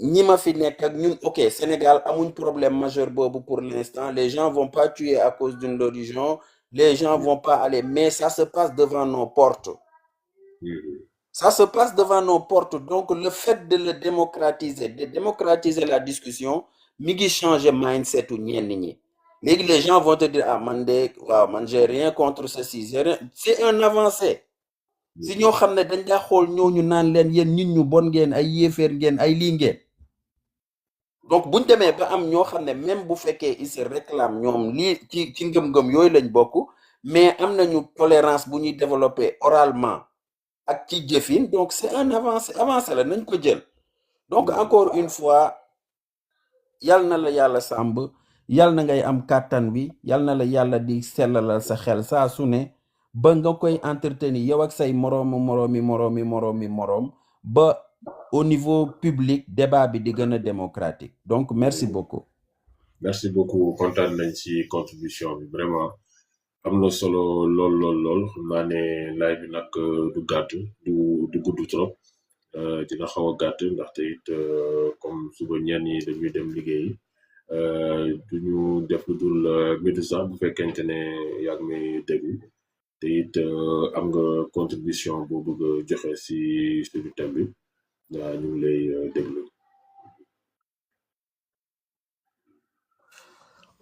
ñi ma fi nekk ak ñun ok Sénégal amuñ problème majeur boobu pour l'instant les gens vont pas tuer à cause d'une religion les gens vont pas aller mais ça se passe devant nos portes ça se passe devant nos portes donc le fait de le démocratiser la discussion mi ngi changer mindset u ñenn ñi léegi les gens vont te dire man j'ai rien contre ceci c'est un avancé si ñoo xam ne dañ daa xool ñooñu naan leen yéen nit ñu bon ngeen ay yéeféer ngeen ay lii ngeen donc buñ demee ba am ñoo xam ne même bu fekkee ils se réclament ñoom lii ci ngëm-ngëm yooyu lañ bokk mais am nañu tolérance bu ñuy développer oralement ak ci jëfin donc c'est un avancé la nañ ko jël donc encore une fois yal na la yàlla sàmb yal na ngay am kàttan wi yal na la yàlla di sellalal sa xel saa su ne ba nga koy entretenir yow ak say moroom ba au niveau public débat bi di gën a démocratique donc merci beaucoup. Merci beaucoup kontaan nañ ci contribution bi vraiment am na solo lool xam naa ne live bi nag du gàtt du gudd trop dina xaw a gàtt ndaxte it comme suba ñenn yi dañuy dem liggéeyi duñu def lu dul Médusa bu fekkente ne yaa ngi may déglu te it am nga contribution boo bëgg a joxe si suñu thème bi waaw ñu ngi lay déglu.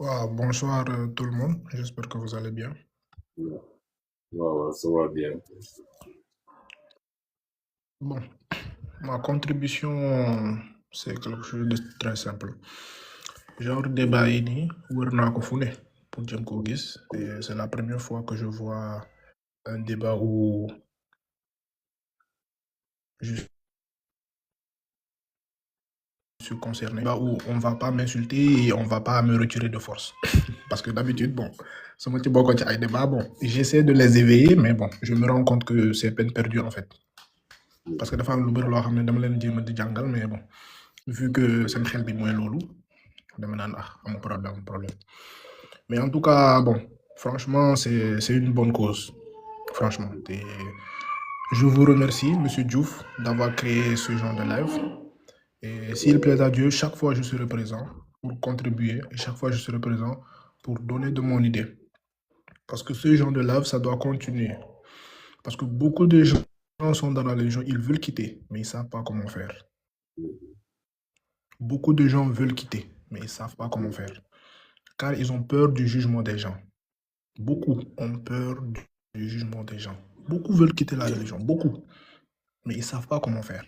Wow, bonsoir tout le monde, j'espère que vous allez bien. Wow, ça va bien. Bon, ma contribution, c'est quelque chose de très simple. Genre débat ini, pour Jim Kogis, et c'est la première fois que je vois un débat où je suis concerné, où on va pas m'insulter et on va pas me retirer de force. Parce que d'habitude, bon, débat, bon, j'essaie de les éveiller, mais bon, je me rends compte que c'est peine perdue en fait. Parce que des fois, mais bon, vu que c'est un xel bi moins loulou, un problème. Mais en tout cas, bon, franchement, c'est une bonne cause. Franchement. Et je vous remercie, Monsieur Diouf, d'avoir créé ce genre de live. Et s'il plaît à Dieu, chaque fois je serai présent pour contribuer et chaque fois je serai présent pour donner de mon idée. Parce que ce genre de live, ça doit continuer. Parce que beaucoup de gens sont dans la religion, ils veulent quitter, mais ils ne savent pas comment faire. Beaucoup de gens veulent quitter, mais ils ne savent pas comment faire. Car ils ont peur du jugement des gens. Beaucoup ont peur du jugement des gens. Beaucoup veulent quitter la religion, beaucoup. Mais ils ne savent pas comment faire.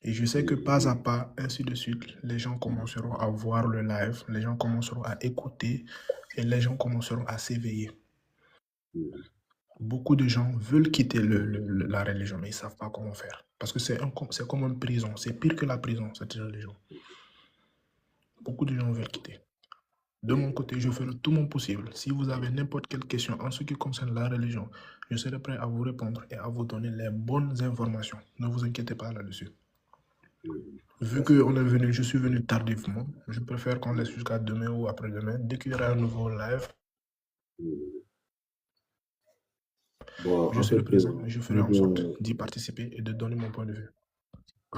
Et je sais que pas à pas, ainsi de suite, les gens commenceront à voir le live, les gens commenceront à écouter et les gens commenceront à s'éveiller. Beaucoup de gens veulent quitter la religion, mais ils ne savent pas comment faire. Parce que c'est comme une prison. C'est pire que la prison, cette religion. Beaucoup de gens veulent quitter. De mon côté, je ferai tout mon possible. Si vous avez n'importe quelle question en ce qui concerne la religion, je serai prêt à vous répondre et à vous donner les bonnes informations. Ne vous inquiétez pas là-dessus. Vu que je suis venu tardivement, je préfère qu'on laisse jusqu'à demain ou après-demain. Dès qu'il y aura un nouveau live, Bon, je serai présent et je ferai en sorte d'y participer et de donner mon point de vue.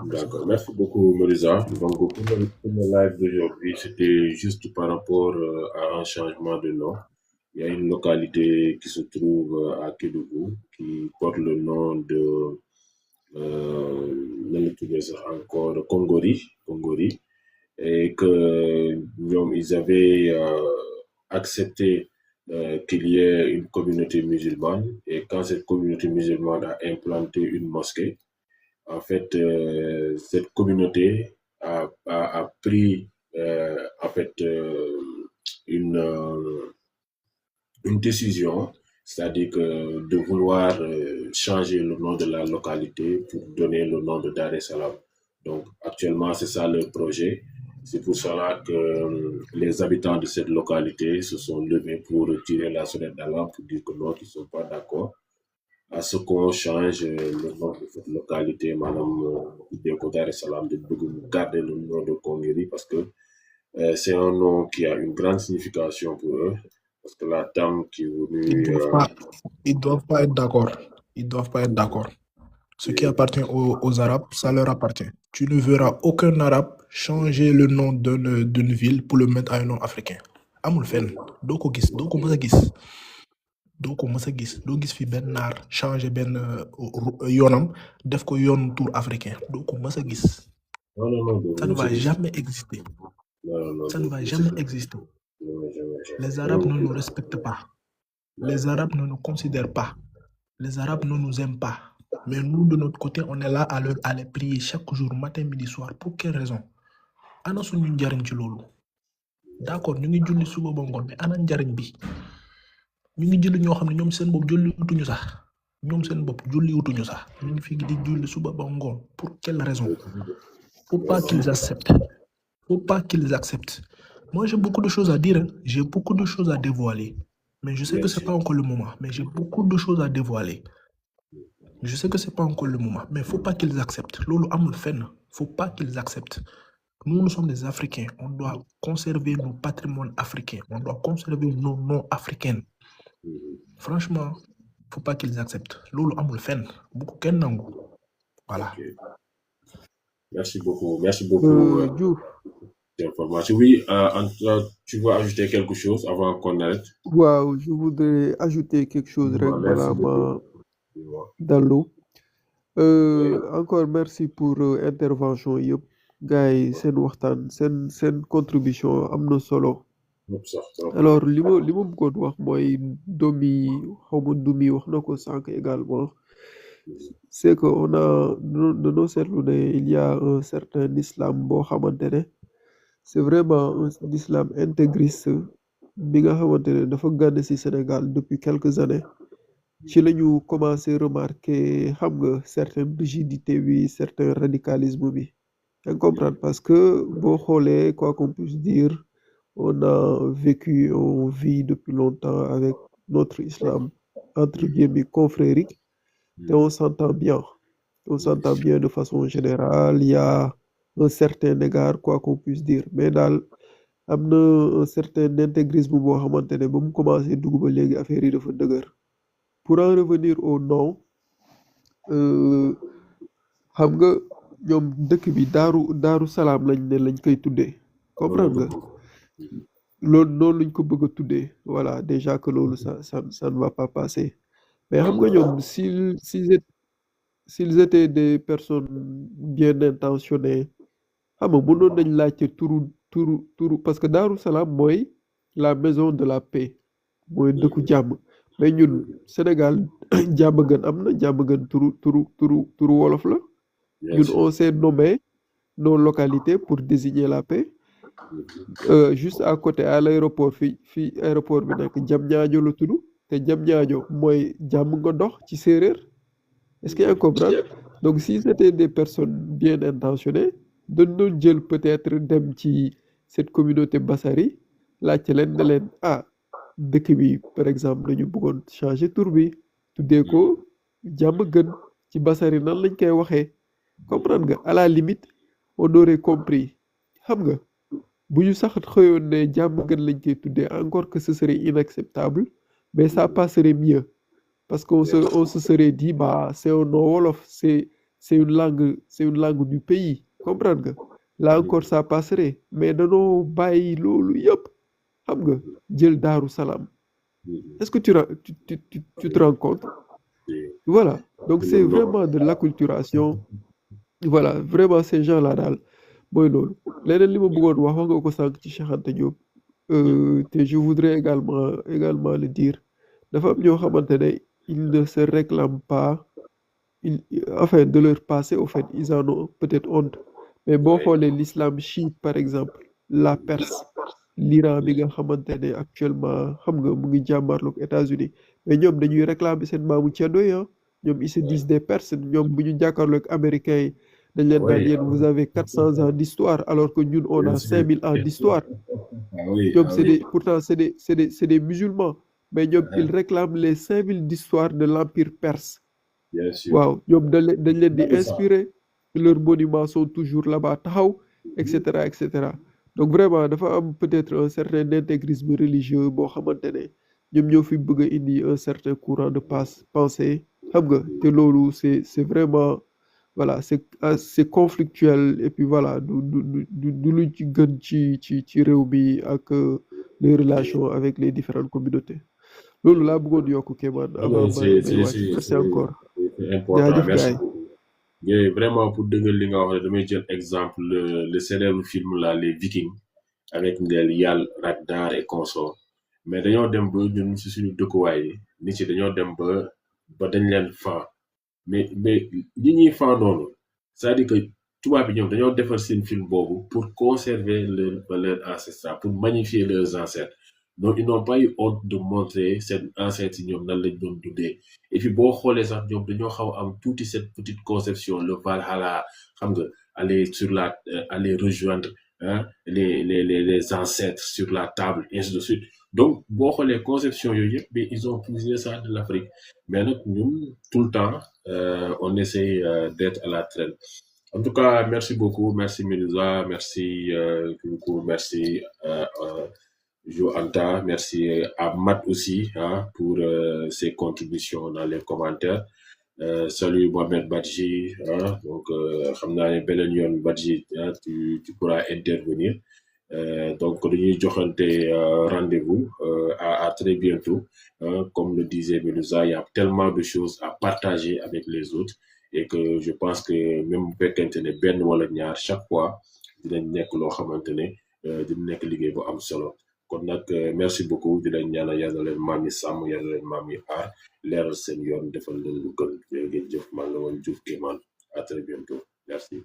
D'accord, merci beaucoup, Melisa. Donc, pour le live d'aujourd'hui, c'était juste par rapport à un changement de nom. Il y a une localité qui se trouve à Kédougou qui porte le nom de encore Kongori, et que ils avaient accepté qu'il y ait une communauté musulmane, et quand cette communauté musulmane a implanté une mosquée, en fait, cette communauté a pris en fait une décision, c'est-à-dire que de vouloir changer le nom de la localité pour donner le nom de Dar es Salaam. Donc actuellement, c'est ça le projet. C'est pour cela que les habitants de cette localité se sont levés pour retirer la sonnette d'alarme, pour dire que non, qu'ils ne sont pas d'accord à ce qu'on change le nom de cette localité, Madame Dar es Salaam, de garder le nom de Kongeri, parce que c'est un nom qui a une grande signification pour eux. Parce que la dame qui est venue... Ils doivent pas être d'accord. Ils doivent pas être d'accord. Ce qui appartient aux Arabes, ça leur appartient. Tu ne verras aucun Arabe changer le nom d'une ville pour le mettre à un nom africain. Amul fenn. Doko mës a gis doo gis fi benn naar changer benn yoonam def ko yoon tour africain doo ko mës a gis. Ça ne va jamais exister. Ça ne va jamais exister. Les Arabes ne nous respectent pas. Les Arabes ne nous considèrent pas. Les Arabes ne nous aiment pas. Mais nous, de notre côté, on est là à les prier chaque jour, matin, midi, soir. Pour quelle raison? Ana suñu njariñ ci loolu. D'accord, ñu ngi julli suba ba ngoon, mais ana njariñ bi. Ñu ngi jël ñoo xam ne ñoom seen bopp julli wutuñu sax. Ñoom seen bopp julli wutuñu sax. Ñu ngi fi di julli suba ba ngoon. Pour quelle raison? Faut pas qu'ils acceptent. Faut pas qu'ils acceptent. Moi, j'ai beaucoup de choses à dire. Hein. J'ai beaucoup de choses à dévoiler. Mais je sais bien que c'est sûr. pas encore le moment. Mais j'ai beaucoup de choses à dévoiler. Je sais que c'est pas encore le moment. Mais faut pas qu'ils acceptent. Lolo amul fenn. Faut pas qu'ils acceptent. Nous sommes des Africains. On doit conserver nos patrimoines africains. On doit conserver nos noms africains. Franchement, faut pas qu'ils acceptent. Lolo amul fenn. Beaucoup ken nangu. Voilà. Ok. Merci beaucoup. Merci beaucoup. Diouf, Information. Oui, tu veux ajouter quelque chose avant qu'on arrête? waaw, je voudrais ajouter quelque chose rek Merci balaa ma beaucoup. dallu. Encore merci pour intervention yëpp gars yi seen waxtaan seen contribution am na solo. Alors li ma bëggoon wax mooy Domi wax na ko sànq également. C'est que on a dañoo seetlu ne il y a un certain islam boo xamante ne c'est vraiment un islam intégriste bi nga xamante ne dafa gànn ci Sénégal depuis quelques années ci la ñu commencé remarquer xam nga certaine rigidité bi certain radicalisme bi yaa ngi comprendre parce que boo xoolee quoi qu'on puisse dire on vit depuis longtemps avec notre islam entre guillemets confrérique et on s'entend bien de façon générale il y a un certain égard quoi qu'on puisse dire mais daal am na un certain intégrisme boo xamante ne ba mu commencé dugg ba léegi affaire yi dafa dëgër pour en revenir au nom xam nga ñoom dëkk bi daaru salaam lañ koy tuddee comprendre nga loolu noonu lañ ko bëgg a tuddee voilà déjà que loolu ça ne va pas passer mais xam nga ñoom s'ils étaient des personnes bien intentionnées xam nga mënoon nañ laajte turu parce que daaru salaam mooy la maison de la paix mooy dëkku jàmm mais ñun Sénégal jàmm gën am na jàmm gën turu wolof la ñun on s'est nommé nos localités pour désigner la paix juste à côté à l'aéroport fii aéroport bi nekk Diamniadio la tudd te Diamniadio mooy jàmm nga dox ci séeréer est-ce que yaa comprendre donc si c'était des personnes bien intentionnées dañ doon jël peut-être dem ci cette communauté Bassari laajte leen ne leen dëkk bi par exemple dañu bëggoon changer tur bi tuddee ko jàmm gën ci Bassari nan lañ koy waxee comprendre nga à la limite on aurait compris xam nga bu ñu sax xëyoon ne jàmm gën lañ koy tuddee encore que ce serait inacceptable mais ça passerait mieux parce qu'on se serait dit c'est un nom wolof c'est une langue du pays comprendre nga là encore ça passerait mais danoo bàyyi loolu yëpp xam nga jël daaru salaam est-ce que tu te rends compte voilà donc c'est vraiment de l'acculturation voilà vraiment ces gens-là daal mooy loolu leneen li ma bëggoon wax nga ko sànq ci Cheikh Anta Diop te je voudrais également le dire dafa am ñoo xamante ne ils ne se réclament pas enfin de leur passé au fait ils en ont peut-être honte mais boo xoolee l'islam chiite par exemple la Perse l'Iran bi nga xamante ne actuellement xam nga mu ngi jàmmarloog États-Unis mais ñoom dañuy réclamer seen maamu ceddo yi ñoom ils se disent des Perses ñoom bu ñu jàkkaarloog américains yi dañ leen naan yéen vous avez 400 ans d'histoire alors que ñun on a 5000 ans d'histoire ñoom pourtant c'est des musulmans mais ñoom ils réclament les 5000 d'histoire de l'empire perse waaw ñoom dañ leen di inspirer leurs monuments sont toujours là-bas taxaw et cetera donc vraiment dafa am peut-être un certain intégrisme religieux boo xamante ne ñoom ñoo fi bëgg a indi un certain courant de pensée xam nga te loolu c'est vraiment voilà c'est conflictuel et puis voilà du lu ci gën ci réew mi ak les relations avec les différentes communautés loolu laa bëggoon yokk Kéemaan avant merci encore c'est important merci vraiment pour dëggal li nga wax ne damay jël exemple le célèbre film là les Vikings avec Ndel Yal Ragnar et consorts mais dañoo dem ba ñun ci suñu dëkkuwaay yi nit ci dañoo dem ba dañ leen fan mais li ñuy fan noonu c'est-à-dire que tubaab bi ñoom dañoo defar seen film boobu pour conserver leur valeur ancestrale pour magnifier leurs ancêtres donc ils n'ont pas eu honte de montrer seen ancêtres yi ñoom nan lañ doon dundee et puis boo xoolee sax ñoom dañoo xaw am tuuti cette petite conception le Valhalla xam nga aller rejoindre les ancêtres sur la table ainsi de suite donc les conceptions ils ont puisé ça de l'Afrique mais nous tout le temps on essaie d'être à la traîne. En tout cas, merci beaucoup, merci Medusa, merci beaucoup, merci Jo Anta, merci à Matt aussi pour ses contributions dans les commentaires. Salut Mohamed Badji, donc Khamna Belenion Badji, tu pourras intervenir. Donc dañuy joxante rendez-vous à très bientôt. Comme le disait Medusa, il y a tellement de choses à partager avec les autres et que je pense que même bu fekkente ne benn wala ñaar chaque fois dinañ nekk loo xamante ne dina nekk liggéey bu am solo kon nag merci beaucoup di leen ñaanal yàlla leen maam yi sàmm yàlla leen maam yi aar leeral seen yoon defal leen lu gën ngeen jëf man la woon Diouf Kémane à très bientôt merci.